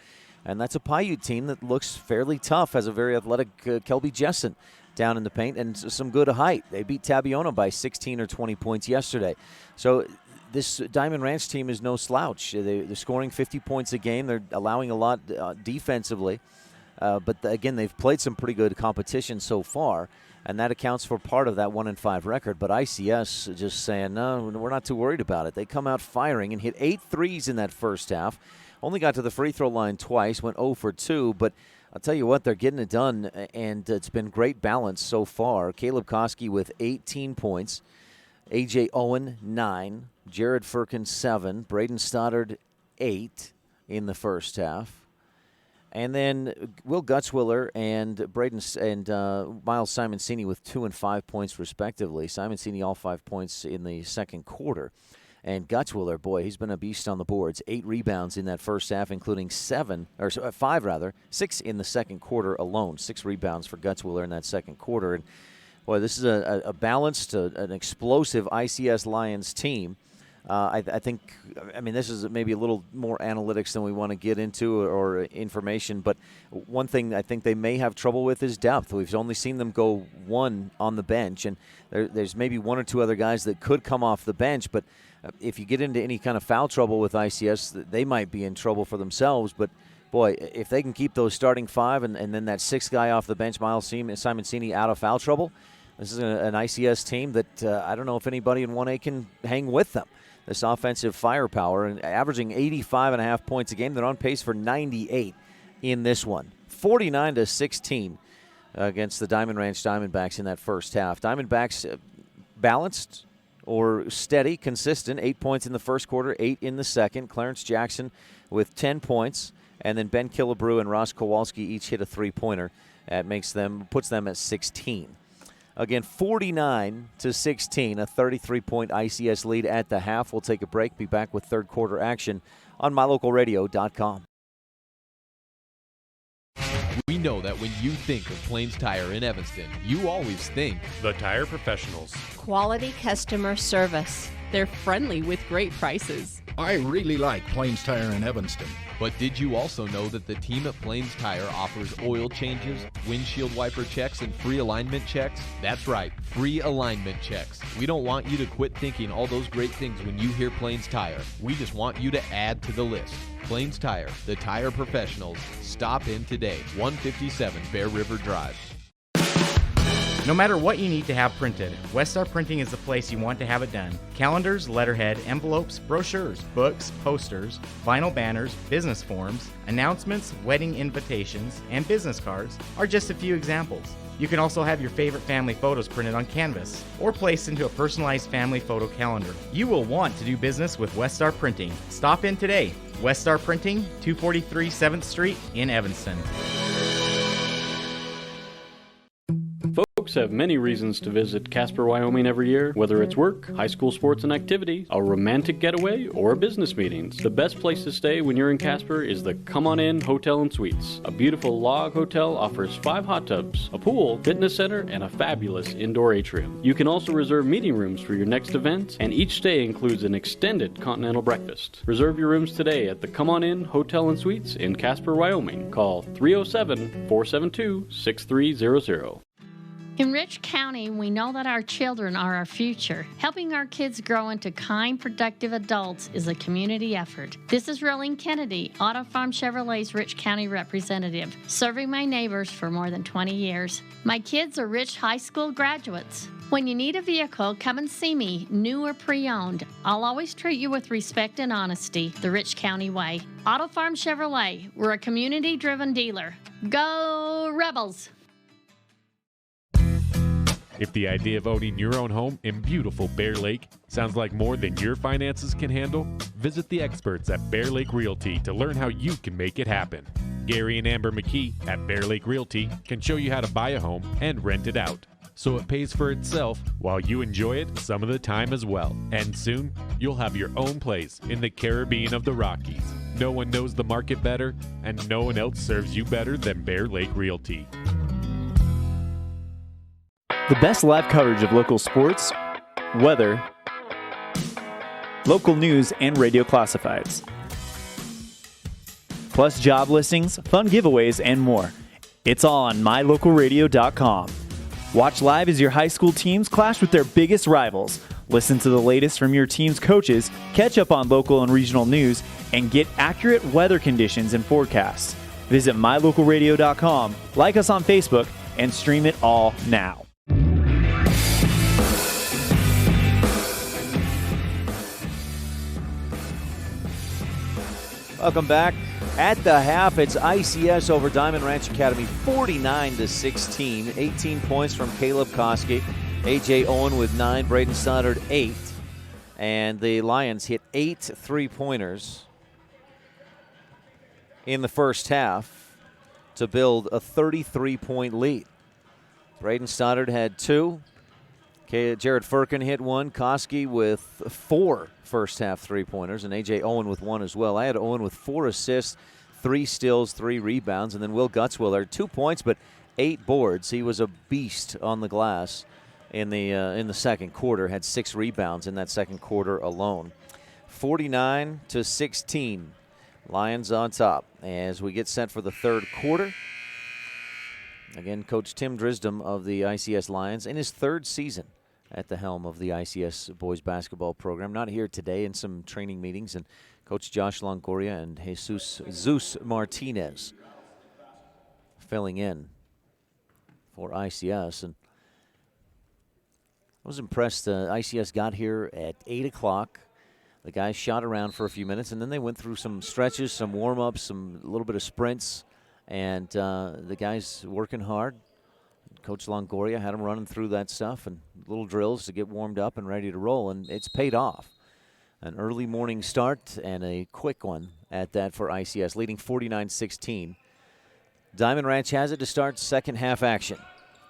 And that's a Paiute team that looks fairly tough, has a very athletic Kelby Jessen down in the paint and some good height. They beat Tabiona by 16 or 20 points yesterday. So this Diamond Ranch team is no slouch. They're scoring 50 points a game. They're allowing a lot defensively. But again, they've played some pretty good competition so far, and that accounts for part of that 1-5 record. But ICS just saying, no, we're not too worried about it. They come out firing and hit 8 threes in that first half. Only got to the free throw line twice, went 0 for 2, but I'll tell you what, they're getting it done, and it's been great balance so far. Caleb Koski with 18 points, A.J. Owen, 9, Jared Firkin, 7, Braden Stoddard, 8 in the first half. And then Will Gutzwiller and Miles Simoncini with 2 and 5 points respectively. Simoncini all 5 points in the second quarter. And Gutzwiller, boy, he's been a beast on the boards. 8 rebounds in that first half, including 6 in the second quarter alone. 6 rebounds for Gutzwiller in that second quarter. And boy, this is a balanced, an explosive ICS Lions team. I think this is maybe a little more analytics than we want to get into or information, but one thing I think they may have trouble with is depth. We've only seen them go 1 on the bench, and there's maybe 1 or 2 other guys that could come off the bench, but if you get into any kind of foul trouble with ICS, they might be in trouble for themselves. But, boy, if they can keep those starting 5 and then that 6th guy off the bench, Miles Simoncini, out of foul trouble, this is an ICS team that I don't know if anybody in 1A can hang with them. This offensive firepower, and averaging 85.5 points a game. They're on pace for 98 in this one. 49-16 against the Diamond Ranch Diamondbacks in that first half. Diamondbacks balanced or steady, consistent. 8 points in the first quarter, 8 in the second. Clarence Jackson with 10 points, and then Ben Killebrew and Ross Kowalski each hit a 3-pointer. That puts them at 16. Again, 49-16, a 33-point ICS lead at the half. We'll take a break, be back with third quarter action on MyLocalRadio.com. We know that when you think of Plains Tire in Evanston, you always think The Tire Professionals. Quality customer service. They're friendly with great prices. I really like Plains Tire in Evanston. But did you also know that the team at Plains Tire offers oil changes, windshield wiper checks, and free alignment checks? That's right, free alignment checks. We don't want you to quit thinking all those great things when you hear Plains Tire. We just want you to add to the list. Plains Tire, the tire professionals. Stop in today, 157 Bear River Drive. No matter what you need to have printed, Westar Printing is the place you want to have it done. Calendars, letterhead, envelopes, brochures, books, posters, vinyl banners, business forms, announcements, wedding invitations, and business cards are just a few examples. You can also have your favorite family photos printed on canvas or placed into a personalized family photo calendar. You will want to do business with Westar Printing. Stop in today. Westar Printing, 243 7th Street in Evanston. Folks, folks have many reasons to visit Casper, Wyoming every year, whether it's work, high school sports and activities, a romantic getaway, or business meetings. The best place to stay when you're in Casper is the Come On In Hotel and Suites. A beautiful log hotel offers 5 hot tubs, a pool, fitness center, and a fabulous indoor atrium. You can also reserve meeting rooms for your next event, and each stay includes an extended continental breakfast. Reserve your rooms today at the Come On In Hotel and Suites in Casper, Wyoming. Call 307-472-6300. In Rich County, we know that our children are our future. Helping our kids grow into kind, productive adults is a community effort. This is Rolene Kennedy, Auto Farm Chevrolet's Rich County representative, serving my neighbors for more than 20 years. My kids are Rich High School graduates. When you need a vehicle, come and see me, new or pre-owned. I'll always treat you with respect and honesty, the Rich County way. Auto Farm Chevrolet, we're a community-driven dealer. Go Rebels! If the idea of owning your own home in beautiful Bear Lake sounds like more than your finances can handle, visit the experts at Bear Lake Realty to learn how you can make it happen. Gary and Amber McKee at Bear Lake Realty can show you how to buy a home and rent it out, so it pays for itself while you enjoy it some of the time as well. And soon, you'll have your own place in the Caribbean of the Rockies. No one knows the market better, and no one else serves you better than Bear Lake Realty. The best live coverage of local sports, weather, local news, and radio classifieds. Plus job listings, fun giveaways, and more. It's all on mylocalradio.com. Watch live as your high school teams clash with their biggest rivals. Listen to the latest from your team's coaches, catch up on local and regional news, and get accurate weather conditions and forecasts. Visit mylocalradio.com, like us on Facebook, and stream it all now. Welcome back. At the half, it's ICS over Diamond Ranch Academy, 49-16. 18 points from Caleb Koski. A.J. Owen with 9, Braden Stoddard 8. And the Lions hit 8 3-pointers in the first half to build a 33-point lead. Braden Stoddard had 2. Jared Firkin hit 1. Koski with 4 first-half 3-pointers, and A.J. Owen with 1 as well. I had Owen with 4 assists, 3 steals, 3 rebounds, and then Will Gutzwiller, 2 points but 8 boards. He was a beast on the glass in the second quarter, had 6 rebounds in that second quarter alone. 49-16, Lions on top as we get set for the third quarter. Again, Coach Tim Drisdom of the ICS Lions in his 3rd season at the helm of the ICS boys basketball program. Not here today, in some training meetings, and Coach Josh Longoria and Jesus Martinez filling in for ICS. And I was impressed. ICS got here at 8 o'clock. The guys shot around for a few minutes, and then they went through some stretches, some warm-ups, a little bit of sprints, and the guys working hard. Coach Longoria had them running through that stuff and little drills to get warmed up and ready to roll, and it's paid off. An early morning start and a quick one at that for ICS, leading 49-16. Diamond Ranch has it to start second half action.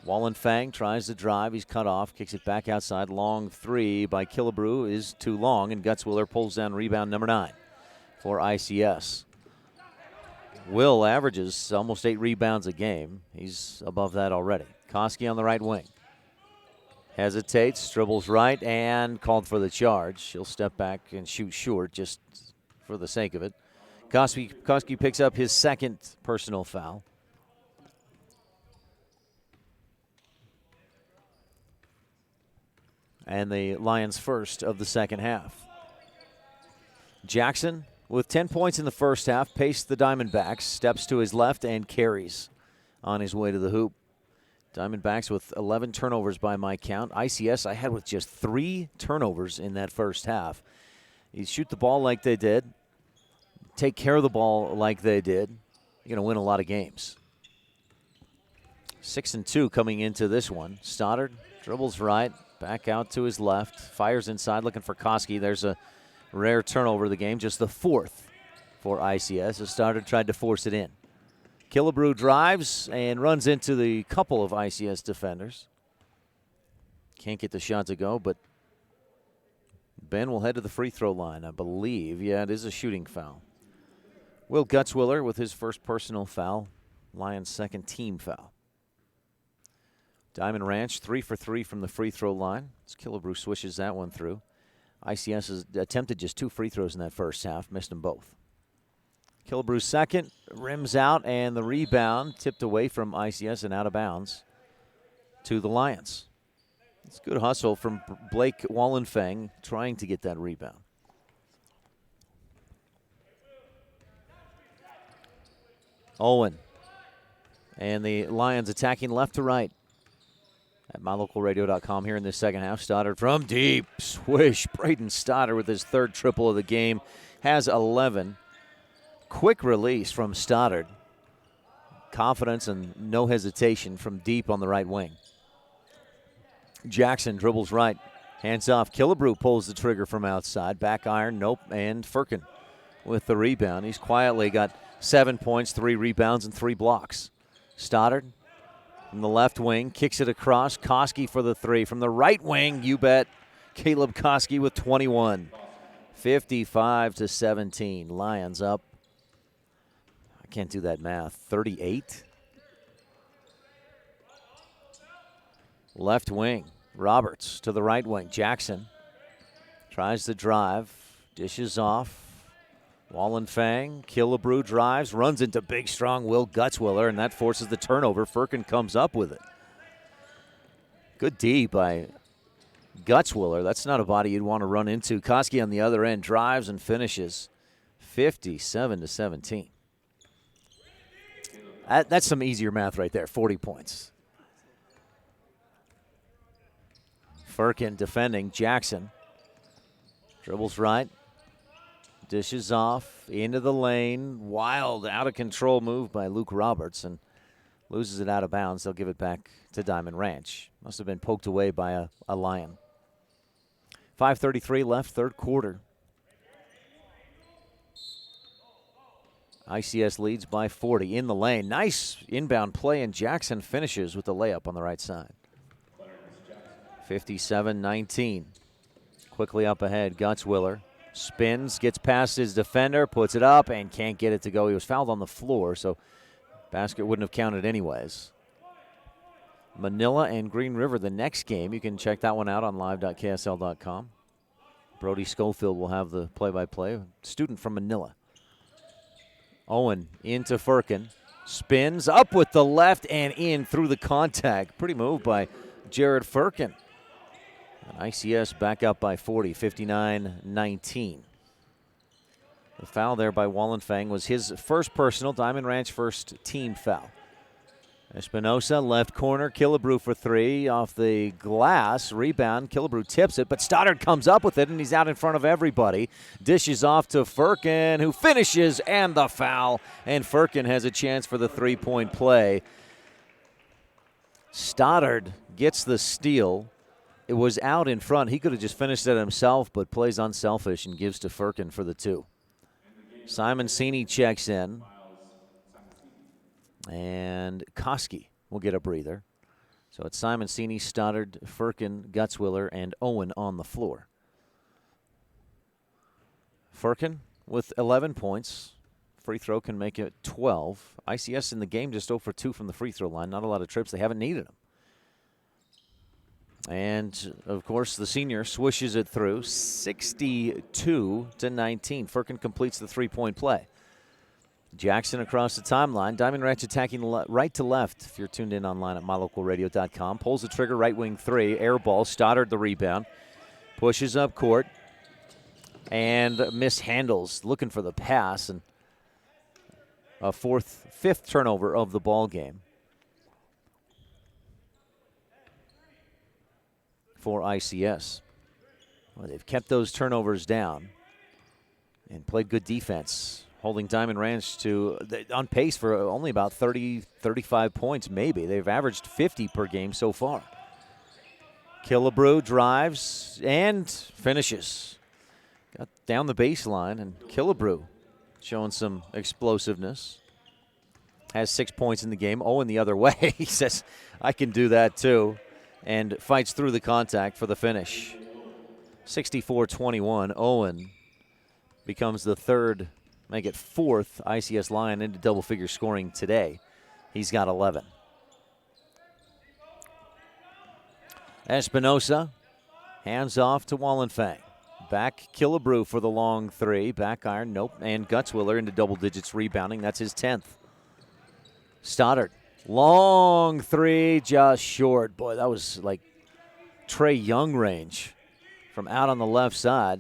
Wallen Fang tries to drive. He's cut off, kicks it back outside. Long 3 by Killebrew is too long, and Gutzwiller pulls down rebound number 9 for ICS. Will averages almost 8 rebounds a game. He's above that already. Koski on the right wing. Hesitates, dribbles right, and called for the charge. He'll step back and shoot short just for the sake of it. Koski picks up his 2nd personal foul. And the Lions' first of the second half. Jackson, with 10 points in the first half, paced the Diamondbacks, steps to his left and carries on his way to the hoop. Diamondbacks with 11 turnovers by my count. ICS I had with just 3 turnovers in that first half. You shoot the ball like they did, take care of the ball like they did, you're going to win a lot of games. 6-2 coming into this one. Stoddard dribbles right, back out to his left, fires inside looking for Koski. There's a rare turnover of the game, just the 4th for ICS. So Stoddard tried to force it in. Killebrew drives and runs into the couple of ICS defenders. Can't get the shot to go, but Ben will head to the free throw line, I believe. Yeah, it is a shooting foul. Will Gutzwiller with his first personal foul. Lions' second team foul. Diamond Ranch 3 for 3 from the free throw line. As Killebrew swishes that one through. ICS has attempted just 2 free throws in that first half, missed them both. Killebrew's second, rims out, and the rebound tipped away from ICS and out of bounds to the Lions. It's good hustle from Blake Wallenfang trying to get that rebound. Owen. And the Lions attacking left to right. At mylocalradio.com here in this second half. Stoddard from deep. Swish. Braden Stoddard with his third triple of the game. Has 11. Quick release from Stoddard. Confidence and no hesitation from deep on the right wing. Jackson dribbles right. Hands off. Killebrew pulls the trigger from outside. Back iron. Nope. And Firkin with the rebound. He's quietly got 7 points, 3 rebounds, and 3 blocks. Stoddard from the left wing, kicks it across. Koski for the 3. From the right wing, you bet, Caleb Koski with 21. 55-17. Lions up. I can't do that math. 38? Left wing, Roberts to the right wing. Jackson tries to drive, dishes off. Wallenfang, Killebrew drives, runs into big, strong Will Gutzwiller, and that forces the turnover. Firkin comes up with it. Good D by Gutzwiller. That's not a body you'd want to run into. Koski on the other end drives and finishes 57-17. That's some easier math right there, 40 points. Firkin defending. Jackson dribbles right. Dishes off into the lane. Wild, out-of-control move by Luke Roberts and loses it out of bounds. They'll give it back to Diamond Ranch. Must have been poked away by a Lion. 5:33 left, third quarter. ICS leads by 40 in the lane. Nice inbound play, and Jackson finishes with the layup on the right side. 57-19. Quickly up ahead, Gutzwiller. Spins, gets past his defender, puts it up, and can't get it to go. He was fouled on the floor, so basket wouldn't have counted anyways. Manila and Green River the next game. You can check that one out on live.ksl.com. Brody Schofield will have the play-by-play. Student from Manila. Owen into Firkin. Spins up with the left and in through the contact. Pretty move by Jared Firkin. And ICS back up by 40, 59-19. The foul there by Wallenfang was his first personal, Diamond Ranch first team foul. Espinosa, left corner, Killebrew for 3 off the glass. Rebound, Killebrew tips it, but Stoddard comes up with it, and he's out in front of everybody. Dishes off to Firkin, who finishes, and the foul. And Firkin has a chance for the three-point play. Stoddard gets the steal. It was out in front. He could have just finished it himself, but plays unselfish and gives to Firkin for the 2. Simoncini checks in. And Koski will get a breather. So it's Simoncini, Stoddard, Firkin, Gutzwiller, and Owen on the floor. Firkin with 11 points. Free throw can make it 12. ICS in the game just 0 for 2 from the free throw line. Not a lot of trips. They haven't needed them. And, of course, the senior swishes it through, 62-19. Firkin completes the three-point play. Jackson across the timeline. Diamond Ranch attacking right to left if you're tuned in online at mylocalradio.com. Pulls the trigger, right wing 3. Air ball. Stoddard the rebound. Pushes up court. And mishandles, looking for the pass. And a fifth turnover of the ball game for ICS. Well, they've kept those turnovers down and played good defense, holding Diamond Ranch to on pace for only about 30, 35 points maybe. They've averaged 50 per game so far. Killebrew drives and finishes. Got down the baseline, and Killebrew showing some explosiveness. Has 6 points in the game. Owen the other way. He says, I can do that too. and fights through the contact for the finish. 64-21. Owen becomes the third, make it fourth ICS Lion into double-figure scoring today. He's got 11. Espinosa, hands off to Wallenfang. Back Killebrew for the long three. Back iron, nope. And Gutzwiller into double digits rebounding. That's his 10th. Stoddard, long three, just short. Boy, that was like Trey Young range from out on the left side.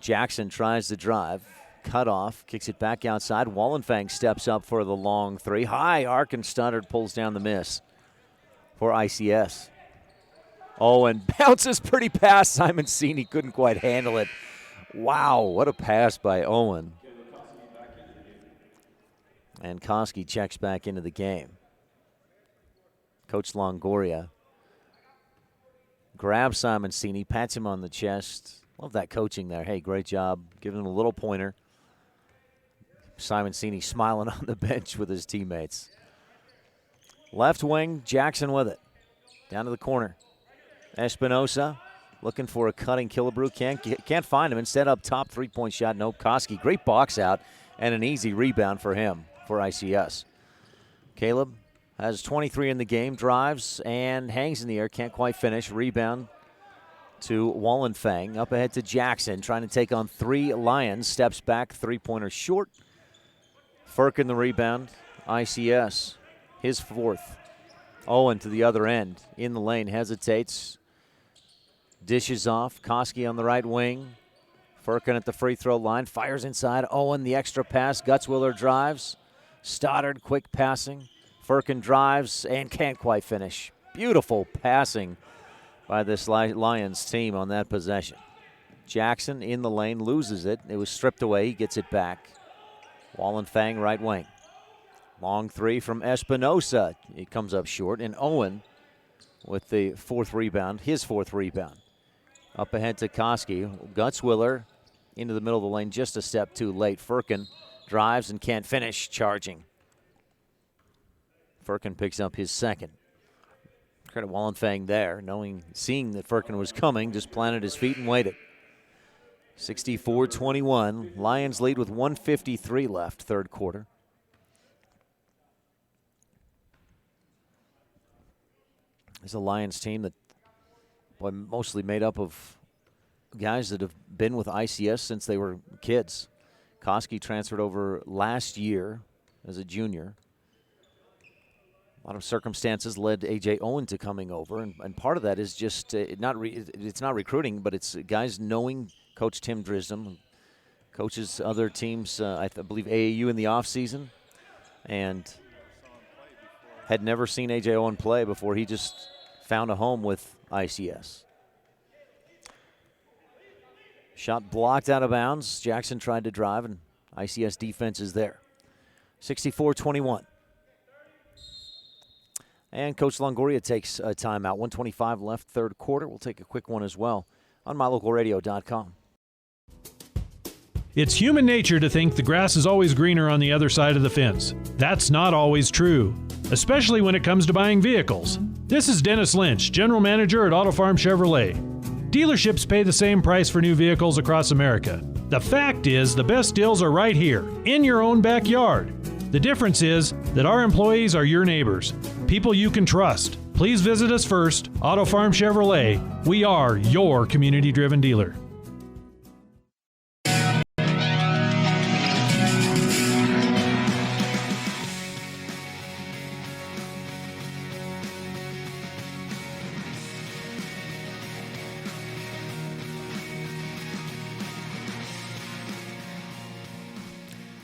Jackson tries to drive. Cut off, kicks it back outside. Wallenfang steps up for the long three. High arc, and Stoddard pulls down the miss for ICS. Oh, and bounces pretty past Simon Seen. He couldn't quite handle it. Wow, what a pass by Owen. And Koski checks back into the game. Coach Longoria grabs Simon Seen, pats him on the chest. Love that coaching there. Hey, great job. Giving him a little pointer. Simon Seen smiling on the bench with his teammates. Left wing, Jackson with it. Down to the corner. Espinosa looking for a cutting Killebrew. Can't find him. Instead up top, three-point shot. Nope. Koski, great box out and an easy rebound for him for ICS. Caleb has 23 in the game, drives and hangs in the air. Can't quite finish. Rebound to Wallenfang. Up ahead to Jackson, trying to take on three Lions. Steps back, three-pointer short. Firkin the rebound. ICS, his fourth. Owen to the other end. In the lane, hesitates. Dishes off. Koski on the right wing. Firkin at the free throw line. Fires inside. Owen, the extra pass. Gutzwiller drives. Stoddard, quick passing. Firkin drives and can't quite finish. Beautiful passing by this Lions team on that possession. Jackson in the lane, loses it. It was stripped away. He gets it back. Wallenfang, right wing. Long three from Espinosa. It comes up short. And Owen with the fourth rebound, his fourth rebound. Up ahead to Koski. Gutzwiller into the middle of the lane, just a step too late. Firkin drives and can't finish, charging. Firkin picks up his second. Credit Wallenfang there, seeing that Firkin was coming, just planted his feet and waited. 64-21. Lions lead with 1:53 left, third quarter. It's a Lions team that, boy, mostly made up of guys that have been with ICS since they were kids. Koski transferred over last year as a junior. A lot of circumstances led A.J. Owen to coming over, and part of that is just it's not recruiting, but it's guys knowing Coach Tim Drisdom, coaches other teams, I believe AAU in the offseason, and had never seen A.J. Owen play before he just found a home with ICS. Shot blocked out of bounds. Jackson tried to drive, and ICS defense is there. 64-21. And Coach Longoria takes a timeout. 1:25 left, third quarter. We'll take a quick one as well on mylocalradio.com. It's human nature to think the grass is always greener on the other side of the fence. That's not always true, especially when it comes to buying vehicles. This is Dennis Lynch, General Manager at Auto Farm Chevrolet. Dealerships pay the same price for new vehicles across America. The fact is, the best deals are right here, in your own backyard. The difference is that our employees are your neighbors, people you can trust. Please visit us first, Auto Farm Chevrolet. We are your community-driven dealer.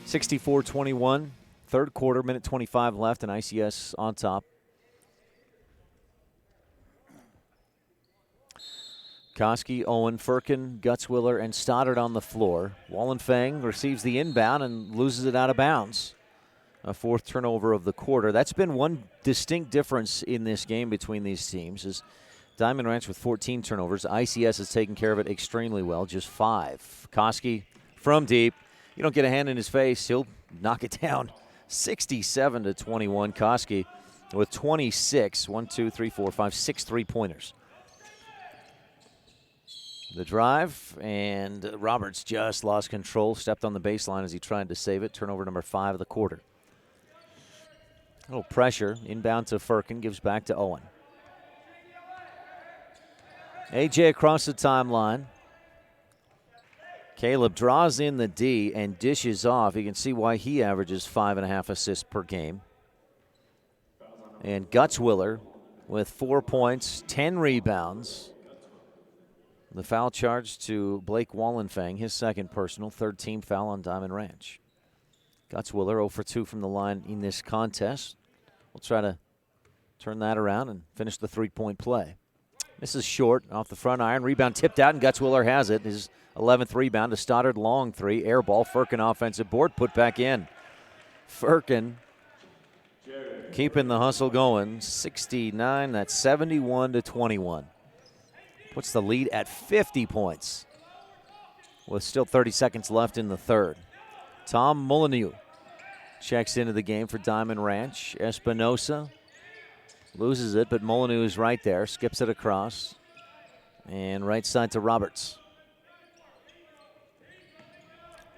(64-21). Third quarter, minute 25 left, and ICS on top. Koski, Owen, Firkin, Gutzwiller, and Stoddard on the floor. Wallenfang receives the inbound and loses it out of bounds. A fourth turnover of the quarter. That's been one distinct difference in this game between these teams is Diamond Ranch with 14 turnovers. ICS has taken care of it extremely well, just 5. Koski from deep. You don't get a hand in his face, he'll knock it down. 67-21. Koski with 26. 6 3-pointers. The drive, and Roberts just lost control, stepped on the baseline as he tried to save it. Turnover number 5 of the quarter. A little pressure, inbound to Firkin, gives back to Owen. AJ across the timeline. Caleb draws in the D and dishes off. You can see why he averages 5.5 assists per game. And Gutzwiller with 4 points, 10 rebounds. The foul charge to Blake Wallenfang, his second personal, third team foul on Diamond Ranch. Gutzwiller 0 for 2 from the line in this contest. We'll try to turn that around and finish the three-point play. This is short off the front iron. Rebound tipped out, and Gutzwiller has it. His 11th rebound. A Stoddard long three. Air ball. Firkin offensive board. Put back in. Firkin keeping the hustle going. 69. That's 71-21. Puts the lead at 50 points with still 30 seconds left in the third. Tom Molyneux checks into the game for Diamond Ranch. Espinosa loses it, but Molyneux is right there. Skips it across. And right side to Roberts.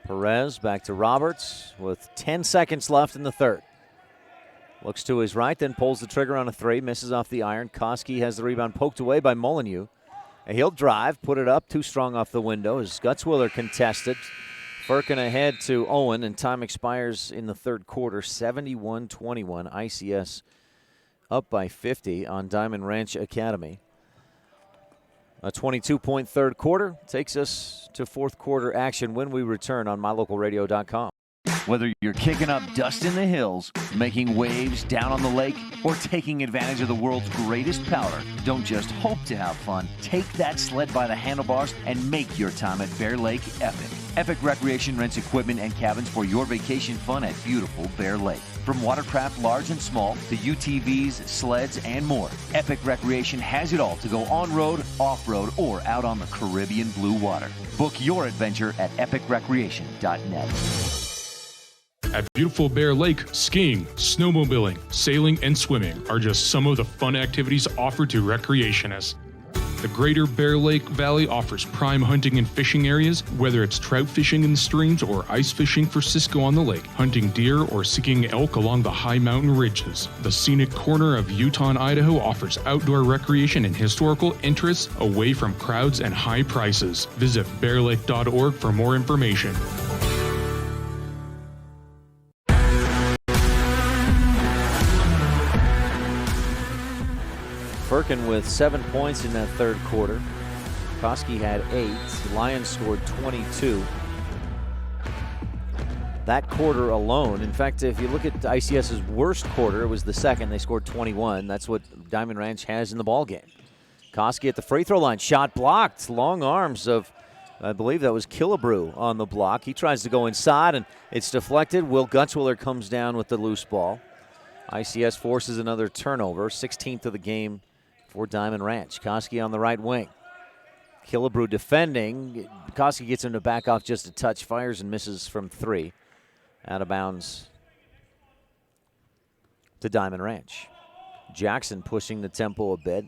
Perez back to Roberts with 10 seconds left in the third. Looks to his right, then pulls the trigger on a three. Misses off the iron. Koski has the rebound poked away by Molyneux. And he'll drive, put it up, too strong off the window as Gutzwiller contested. Firkin ahead to Owen, and time expires in the third quarter, 71-21. ICS up by 50 on Diamond Ranch Academy. A 22-point third quarter takes us to fourth quarter action when we return on MyLocalRadio.com. Whether you're kicking up dust in the hills, making waves down on the lake, or taking advantage of the world's greatest powder, don't just hope to have fun. Take that sled by the handlebars and make your time at Bear Lake epic. Epic Recreation rents equipment and cabins for your vacation fun at beautiful Bear Lake. From watercraft large and small to UTVs, sleds, and more, Epic Recreation has it all to go on-road, off-road, or out on the Caribbean blue water. Book your adventure at epicrecreation.net. At beautiful Bear Lake, skiing, snowmobiling, sailing, and swimming are just some of the fun activities offered to recreationists. The Greater Bear Lake Valley offers prime hunting and fishing areas, whether it's trout fishing in the streams or ice fishing for Cisco on the lake, hunting deer or seeking elk along the high mountain ridges. The scenic corner of Utah and Idaho offers outdoor recreation and historical interests away from crowds and high prices. Visit bearlake.org for more information. Firkin with 7 points in that third quarter. Koski had 8. Lions scored 22. That quarter alone. In fact, if you look at ICS's worst quarter, it was the second. They scored 21. That's what Diamond Ranch has in the ballgame. Koski at the free throw line. Shot blocked. Long arms of, I believe that was Killebrew on the block. He tries to go inside, and it's deflected. Will Gutzwiller comes down with the loose ball. ICS forces another turnover. 16th of the game for Diamond Ranch. Koski on the right wing. Killebrew defending. Koski gets him to back off just a touch. Fires and misses from 3. Out of bounds to Diamond Ranch. Jackson pushing the tempo a bit.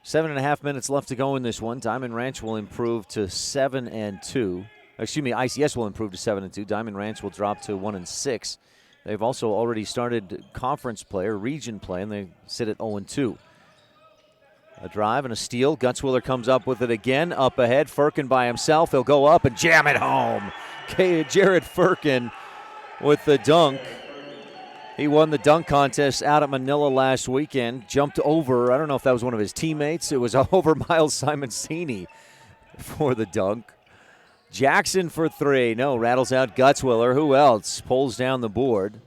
7.5 minutes left to go in this one. Diamond Ranch will improve to 7-2. Excuse me, ICS will improve to 7-2. Diamond Ranch will drop to 1-6. They've also already started conference play or region play, and they sit at 0-2. A drive and a steal. Gutzwiller comes up with it again. Up ahead, Firkin by himself. He'll go up and jam it home. Jared Firkin with the dunk. He won the dunk contest out at Manila last weekend. Jumped over, I don't know if that was one of his teammates. It was over Miles Simoncini for the dunk. Jackson for 3. No, rattles out Gutzwiller. Who else? Pulls down the board.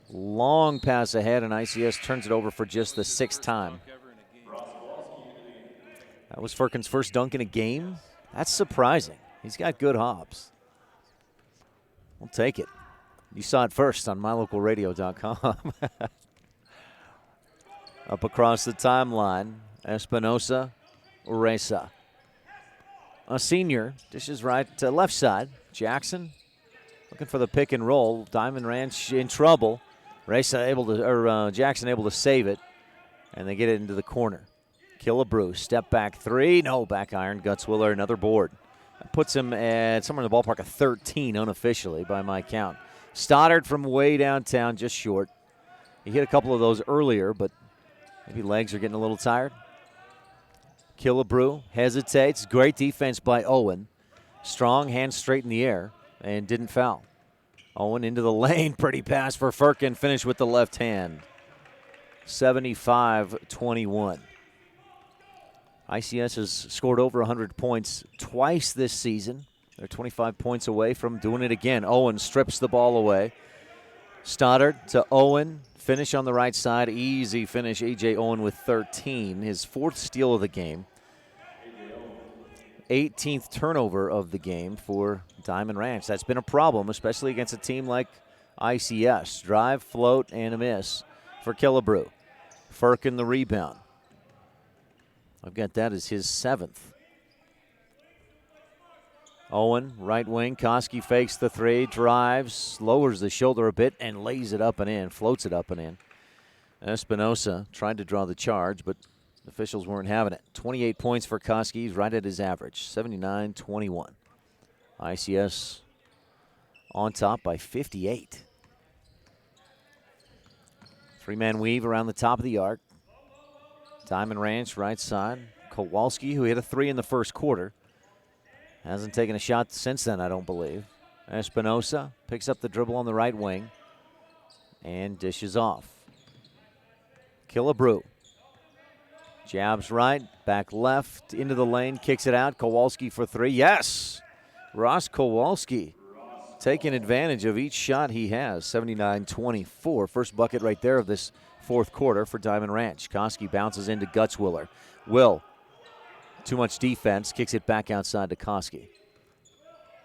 Long pass ahead, and ICS turns it over for just the 6th time. That was Firkin's first dunk in a game. That's surprising. He's got good hops. We'll take it. You saw it first on MyLocalRadio.com. Up across the timeline, Espinosa, Uresa. A senior, dishes right to left side. Jackson looking for the pick and roll. Diamond Ranch in trouble. Jackson able to save it, and they get it into the corner. Killebrew, step back three. No, back iron. Gutzwiller, another board. That puts him at somewhere in the ballpark of 13 unofficially by my count. Stoddard from way downtown, just short. He hit a couple of those earlier, but maybe legs are getting a little tired. Killebrew hesitates. Great defense by Owen. Strong, hands straight in the air, and didn't foul. Owen into the lane. Pretty pass for Firkin. Finished with the left hand. 75-21. ICS has scored over 100 points twice this season. They're 25 points away from doing it again. Owen strips the ball away. Stoddard to Owen. Finish on the right side. Easy finish. A.J. Owen with 13. His 4th steal of the game. 18th turnover of the game for Diamond Ranch. That's been a problem, especially against a team like ICS. Drive, float, and a miss for Killebrew. Firkin the rebound. I've got that as his 7th. Owen, right wing. Koski fakes the three, drives, lowers the shoulder a bit, and lays it up and in, floats it up and in. Espinosa tried to draw the charge, but officials weren't having it. 28 points for Koski. He's right at his average, 79-21. ICS on top by 58. Three-man weave around the top of the arc. Diamond Ranch, right side. Kowalski, who hit a 3 in the first quarter. Hasn't taken a shot since then, I don't believe. Espinosa picks up the dribble on the right wing and dishes off. Killebrew. Jabs right, back left, into the lane, kicks it out. Kowalski for 3. Yes! Ross Kowalski taking advantage of each shot he has. 79-24. First bucket right there of this 4th quarter for Diamond Ranch. Koski bounces into Gutzwiller. Will, too much defense, kicks it back outside to Koski.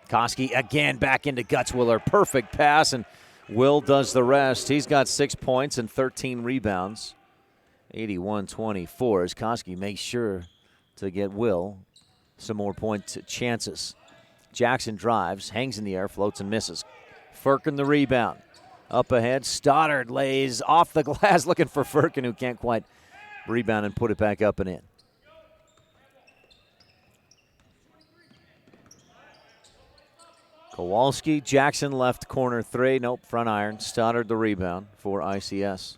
Koski again back into Gutzwiller. Perfect pass, and Will does the rest. He's got 6 points and 13 rebounds. 81-24 as Koski makes sure to get Will some more point chances. Jackson drives, hangs in the air, floats and misses. Firkin the rebound. Up ahead, Stoddard lays off the glass looking for Firkin, who can't quite rebound and put it back up and in. Kowalski, Jackson left corner 3. Nope, front iron. Stoddard the rebound for ICS.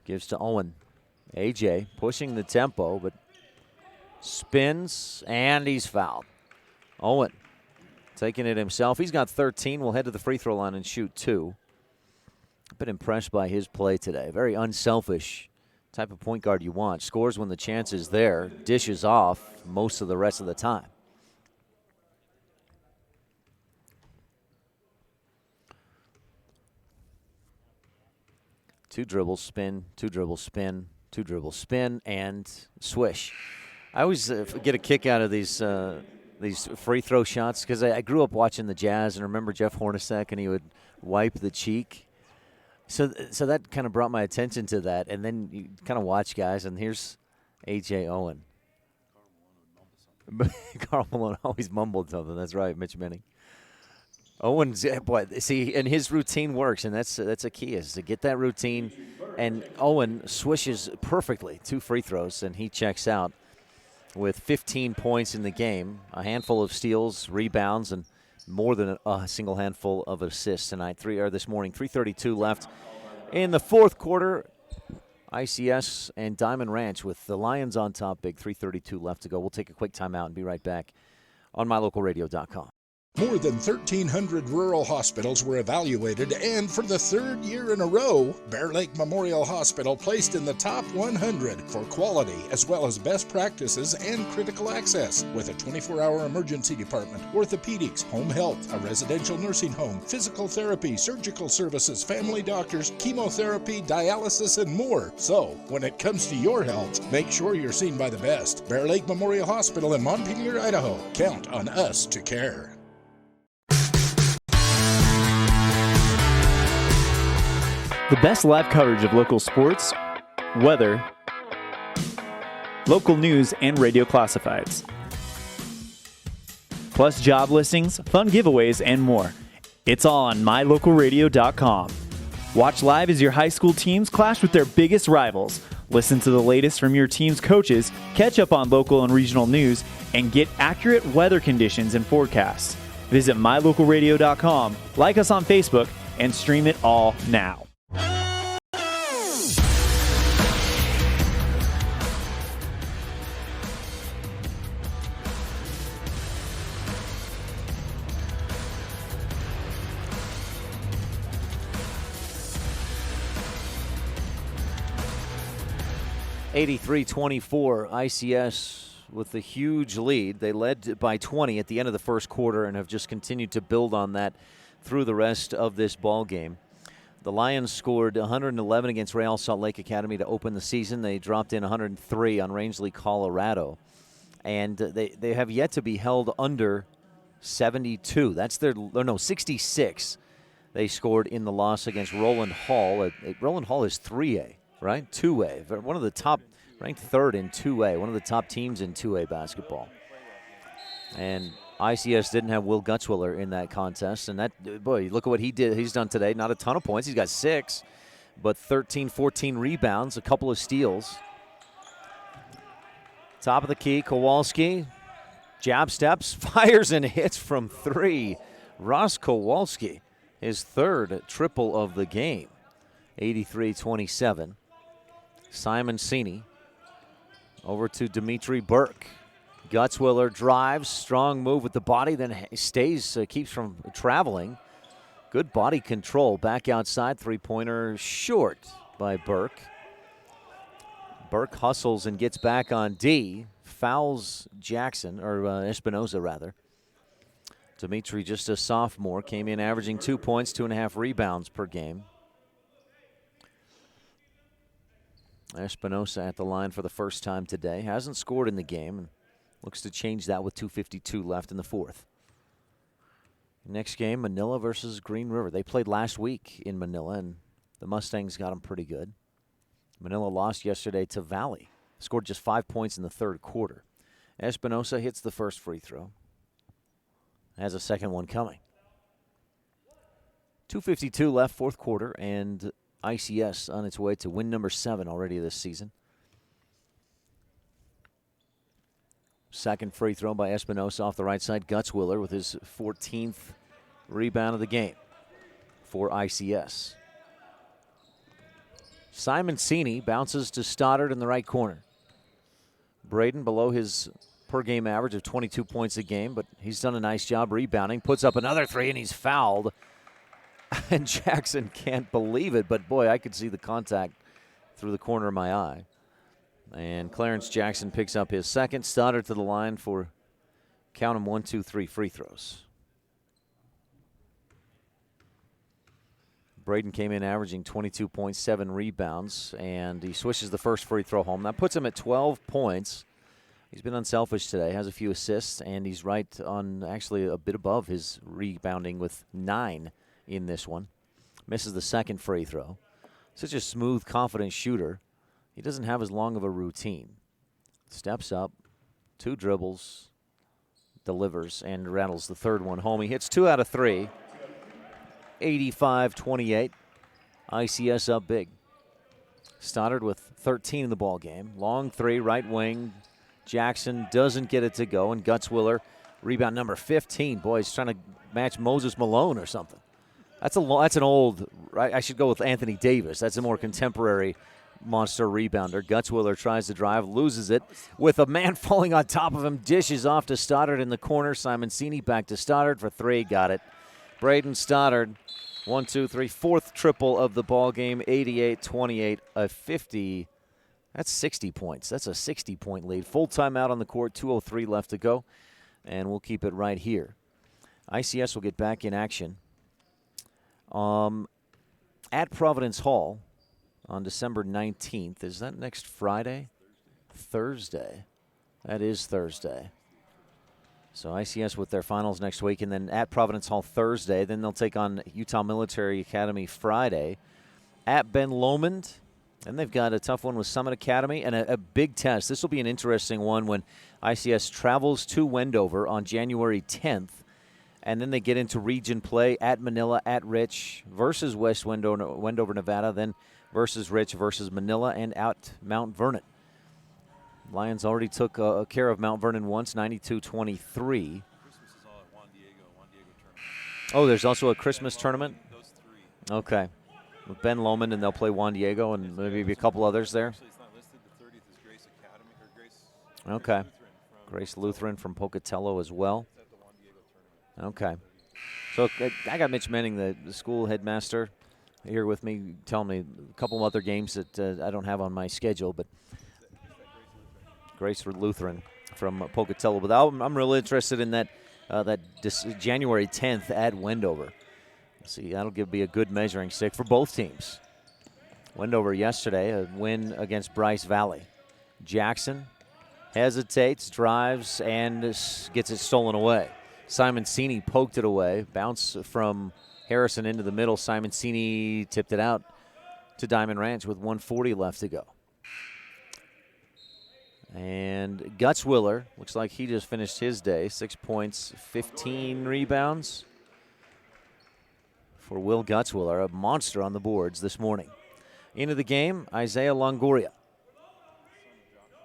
Gives to Owen. AJ pushing the tempo, but spins, and he's fouled. Owen taking it himself. He's got 13. Will head to the free throw line and shoot 2. I've been impressed by his play today. Very unselfish type of point guard you want. Scores when the chance is there. Dishes off most of the rest of the time. Two dribbles, spin, two dribbles, spin, two dribbles, spin, and swish. I always get a kick out of these free throw shots because I grew up watching the Jazz and remember Jeff Hornacek, and he would wipe the cheek. So that kind of brought my attention to that. And then you kind of watch guys, and here's A.J. Owen. Carl Malone always mumbled something. That's right, Mitch Minnie. Owen's, boy, see, and his routine works, and that's a key, is to get that routine. And Owen swishes perfectly 2 free throws, and he checks out with 15 points in the game, a handful of steals, rebounds, and more than a single handful of assists tonight. This morning, 3:32 left in the 4th quarter. ICS and Diamond Ranch with the Lions on top, big 3:32 left to go. We'll take a quick timeout and be right back on mylocalradio.com. More than 1,300 rural hospitals were evaluated, and for the 3rd year in a row, Bear Lake Memorial Hospital placed in the top 100 for quality as well as best practices and critical access, with a 24-hour emergency department, orthopedics, home health, a residential nursing home, physical therapy, surgical services, family doctors, chemotherapy, dialysis, and more. So, when it comes to your health, make sure you're seen by the best. Bear Lake Memorial Hospital in Montpelier, Idaho. Count on us to care. The best live coverage of local sports, weather, local news, and radio classifieds. Plus job listings, fun giveaways, and more. It's on mylocalradio.com. Watch live as your high school teams clash with their biggest rivals. Listen to the latest from your team's coaches, catch up on local and regional news, and get accurate weather conditions and forecasts. Visit mylocalradio.com, like us on Facebook, and stream it all now. (83-24) ICS with a huge lead. They led by 20 at the end of the first quarter and have just continued to build on that through the rest of this ball game. The Lions scored 111 against Real Salt Lake Academy to open the season. They dropped in 103 on Rangeley, Colorado. And they have yet to be held under 72. That's their, 66 they scored in the loss against Roland Hall. Roland Hall is 3A, right? 2A. One of the top, ranked third in 2A, one of the top teams in 2A basketball. And ICS didn't have Will Gutzwiller in that contest. And that, boy, look at what he's done today. Not a ton of points. He's got 6, but 13, 14 rebounds, a couple of steals. Top of the key, Kowalski. Jab steps, fires and hits from 3. Ross Kowalski, his third triple of the game. 83-27. Simon Sini over to Dimitri Burke. Gutzwiller drives, strong move with the body, then stays, keeps from traveling. Good body control. Back outside, three-pointer short by Burke. Burke hustles and gets back on D. Fouls Jackson, or Espinoza rather. Dimitri, just a sophomore, came in averaging 2 points, 2.5 rebounds per game. Espinoza at the line for the first time today. Hasn't scored in the game and looks to change that with 2:52 left in the fourth. Next game, Manila versus Green River. They played last week in Manila, and the Mustangs got them pretty good. Manila lost yesterday to Valley. Scored just 5 points in the third quarter. Espinoza hits the first free throw. Has a second one coming. 2:52 left, fourth quarter, and ICS on its way to win number 7 already this season. Second free throw by Espinoza off the right side. Gutzwiller with his 14th rebound of the game for ICS. Simon Sini bounces to Stoddard in the right corner. Braden below his per-game average of 22 points a game, but he's done a nice job rebounding. Puts up another 3, and he's fouled. And Jackson can't believe it, but boy, I could see the contact through the corner of my eye. And Clarence Jackson picks up his second. Stoddard to the line for, count them, 1, 2, 3 free throws. Braden came in averaging 22.7 rebounds, and he swishes the first free throw home. That puts him at 12 points. He's been unselfish today, has a few assists, and he's right on, actually a bit above his rebounding with 9 in this one. Misses the second free throw. Such a smooth, confident shooter. He doesn't have as long of a routine. Steps up, 2 dribbles, delivers, and rattles the third one home. He hits 2 out of 3. 85-28. ICS up big. Stoddard with 13 in the ball game. Long 3, right wing. Jackson doesn't get it to go, and Gutzwiller, rebound number 15. Boy, he's trying to match Moses Malone or something. That's an old, I should go with Anthony Davis. That's a more contemporary monster rebounder. Gutzwiller tries to drive, loses it with a man falling on top of him, dishes off to Stoddard in the corner. Simon Sini back to Stoddard for 3, got it. Braden Stoddard, 1, 2, 3, fourth triple of the ball game, 88-28, a 50. That's 60 points. That's a 60-point lead. Full timeout on the court, 2:03 left to go, and we'll keep it right here. ICS will get back in action at Providence Hall on December 19th. Is that next Friday? Thursday. That is Thursday. So ICS with their finals next week, and then at Providence Hall Thursday. Then they'll take on Utah Military Academy Friday. At Ben Lomond, and they've got a tough one with Summit Academy and a big test. This will be an interesting one when ICS travels to Wendover on January 10th And then they get into region play at Manila, at Rich versus West Wendover, Nevada, then versus Rich versus Manila, and out Mount Vernon. Lions already took care of Mount Vernon once, 92-23. Oh, there's also a Christmas tournament? Okay. With Ben Lohman, and they'll play Juan Diego and maybe a couple others there. Okay. Grace Lutheran from Pocatello as well. Okay. So I got Mitch Menning, the school headmaster, here with me, telling me a couple other games that I don't have on my schedule, but Grace Lutheran from Pocatello. But I'm really interested in that January 10th at Wendover. See, that'll be a good measuring stick for both teams. Wendover yesterday, a win against Bryce Valley. Jackson hesitates, drives, and gets it stolen away. Simoncini poked it away. Bounce from Harrison into the middle. Simoncini tipped it out to Diamond Ranch with 1:40 left to go. And Gutzwiller, looks like he just finished his day. 6 points, 15 rebounds for Will Gutzwiller, a monster on the boards this morning. Into the game, Isaiah Longoria,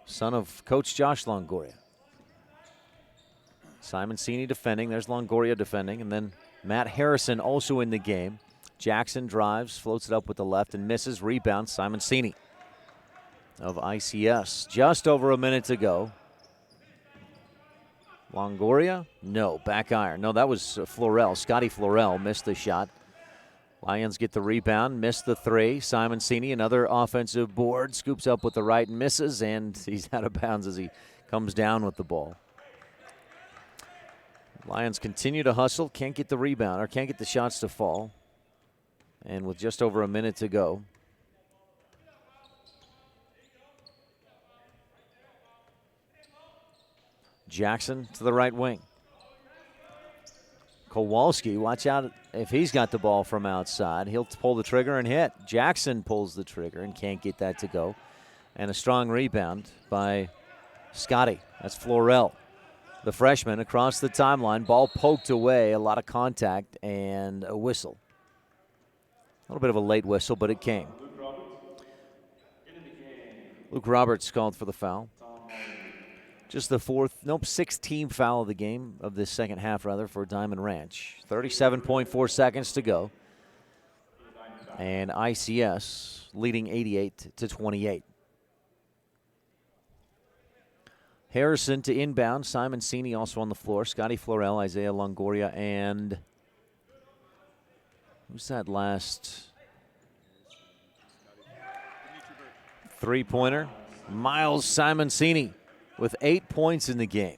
son of Coach Josh Longoria. Simoncini defending. There's Longoria defending. And then Matt Harrison also in the game. Jackson drives, floats it up with the left and misses. Rebound, Simoncini of ICS. Just over a minute to go. Longoria? No, back iron. No, that was Florell. Scotty Florell missed the shot. Lions get the rebound, missed the three. Simoncini, another offensive board, scoops up with the right and misses, and he's out of bounds as he comes down with the ball. Lions continue to hustle, can't get the rebound, or can't get the shots to fall. And with just over a minute to go, Jackson to the right wing. Kowalski, watch out if he's got the ball from outside. He'll pull the trigger and hit. Jackson pulls the trigger and can't get that to go. And a strong rebound by Scotty. That's Florell, the freshman, across the timeline. Ball poked away, a lot of contact, and a whistle. A little bit of a late whistle, but it came. Luke Roberts called for the foul. Just the sixth team foul of the game, of this second half, rather, for Diamond Ranch. 37.4 seconds to go. And ICS leading 88-28. Harrison to inbound. Simoncini also on the floor. Scotty Florell, Isaiah Longoria, and who's that last three-pointer? Miles Simoncini with 8 points in the game.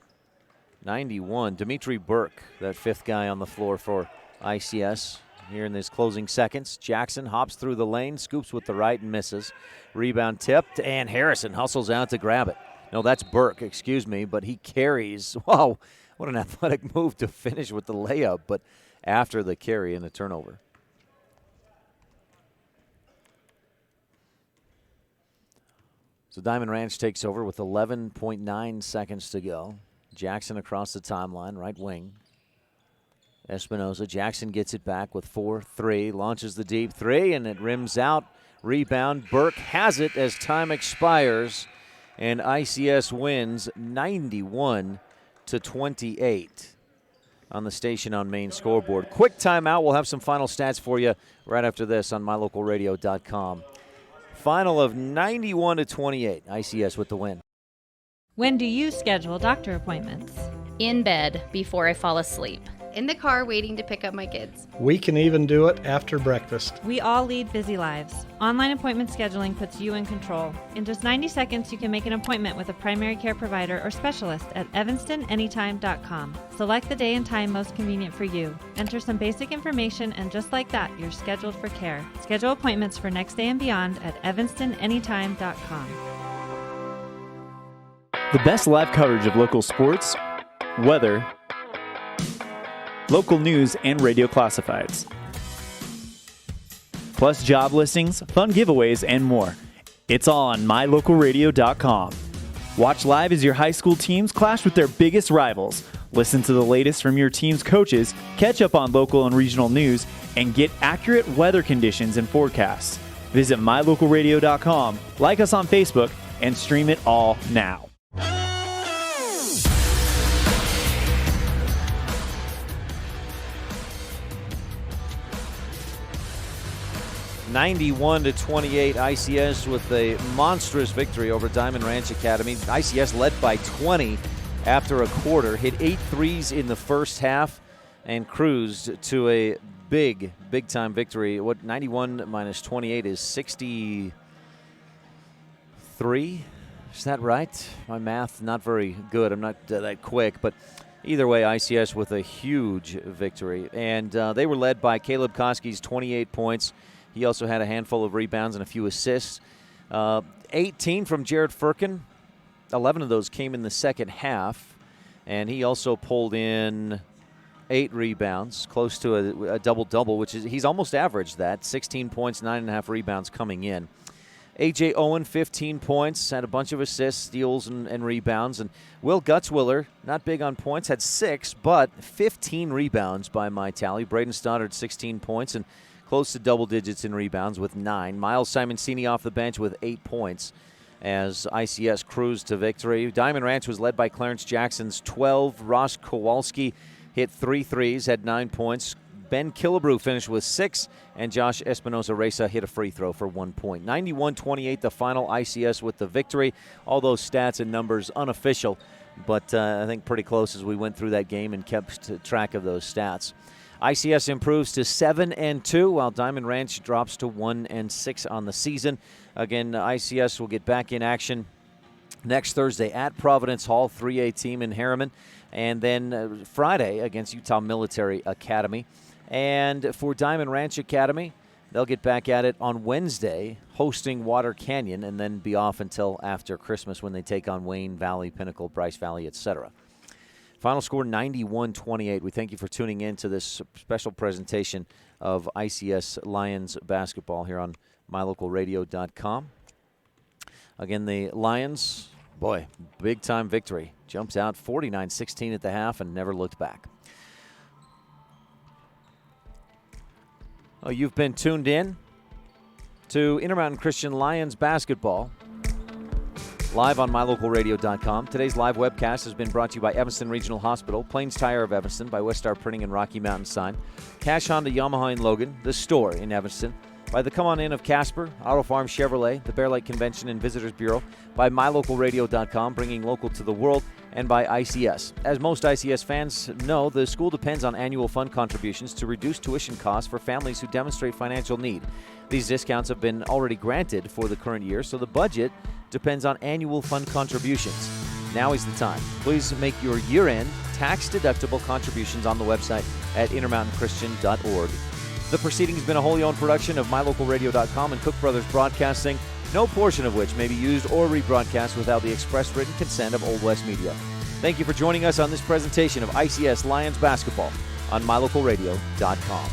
91. Dimitri Burke, that fifth guy on the floor for ICS here in these closing seconds. Jackson hops through the lane, scoops with the right and misses. Rebound tipped, and Harrison hustles out to grab it. No, that's Burke, excuse me, but he carries. Wow, what an athletic move to finish with the layup, but after the carry and the turnover. So Diamond Ranch takes over with 11.9 seconds to go. Jackson across the timeline, right wing. Espinoza. Jackson gets it back with 4-3, launches the deep three, and it rims out. Rebound. Burke has it as time expires, and ICS wins 91-28 on the Station on Main scoreboard. Quick timeout. We'll have some final stats for you right after this on mylocalradio.com. Final of 91-28. ICS with the win. When do you schedule doctor appointments? In bed before I fall asleep. In the car waiting to pick up my kids. We can even do it after breakfast. We all lead busy lives. Online appointment scheduling puts you in control. In just 90 seconds, you can make an appointment with a primary care provider or specialist at evanstonanytime.com. Select the day and time most convenient for you. Enter some basic information, and just like that, you're scheduled for care. Schedule appointments for next day and beyond at evanstonanytime.com. The best live coverage of local sports, weather, local news, and radio classifieds. Plus job listings, fun giveaways, and more. It's all on mylocalradio.com. Watch live as your high school teams clash with their biggest rivals. Listen to the latest from your team's coaches, catch up on local and regional news, and get accurate weather conditions and forecasts. Visit mylocalradio.com, like us on Facebook, and stream it all now. (91-28) ICS with a monstrous victory over Diamond Ranch Academy. ICS led by 20 after a quarter, hit 8 threes in the first half, and cruised to a big-time victory. What 91 minus 28 is 63? Is that right? My math not very good. I'm not that quick, but either way, ICS with a huge victory. And they were led by Caleb Koski's 28 points. He also had a handful of rebounds and a few assists. 18 from Jared Firkin. 11 of those came in the second half. And he also pulled in 8 rebounds, close to a double-double, which is he's almost averaged that. 16 points, 9.5 rebounds coming in. A.J. Owen, 15 points, had a bunch of assists, steals, and rebounds. And Will Gutzwiller, not big on points, had 6, but 15 rebounds by my tally. Braden Stoddard, 16 points, and close to double digits in rebounds with 9. Miles Simoncini off the bench with 8 points as ICS cruised to victory. Diamond Ranch was led by Clarence Jackson's 12. Ross Kowalski hit 3 threes, had 9 points. Ben Killebrew finished with 6, and Josh Espinosa-Reza hit a free throw for 1 point. 91-28, the final. ICS with the victory. All those stats and numbers unofficial, but I think pretty close as we went through that game and kept track of those stats. ICS improves to 7-2, while Diamond Ranch drops to 1-6 on the season. Again, ICS will get back in action next Thursday at Providence Hall, 3A team in Harriman, and then Friday against Utah Military Academy. And for Diamond Ranch Academy, they'll get back at it on Wednesday, hosting Water Canyon, and then be off until after Christmas when they take on Wayne Valley, Pinnacle, Bryce Valley, etc. Final score 91-28. We thank you for tuning in to this special presentation of ICS Lions basketball here on mylocalradio.com. Again, the Lions, boy, big-time victory. Jumps out 49-16 at the half and never looked back. Oh, you've been tuned in to Intermountain Christian Lions basketball, live on mylocalradio.com. Today's live webcast has been brought to you by Evanston Regional Hospital, Plains Tire of Evanston, by Westar Printing and Rocky Mountain Sign, Cash Honda Yamaha in Logan, the store in Evanston, by the Come On In of Casper, Auto Farm Chevrolet, the Bear Lake Convention and Visitors Bureau, by mylocalradio.com, bringing local to the world, and by ICS. As most ICS fans know, the school depends on annual fund contributions to reduce tuition costs for families who demonstrate financial need. These discounts have been already granted for the current year, so the budget depends on annual fund contributions. Now is the time. Please make your year-end tax-deductible contributions on the website at intermountainchristian.org. The proceeding has been a wholly owned production of mylocalradio.com and Cook Brothers Broadcasting, no portion of which may be used or rebroadcast without the express written consent of Old West Media. Thank you for joining us on this presentation of ICS Lions basketball on mylocalradio.com.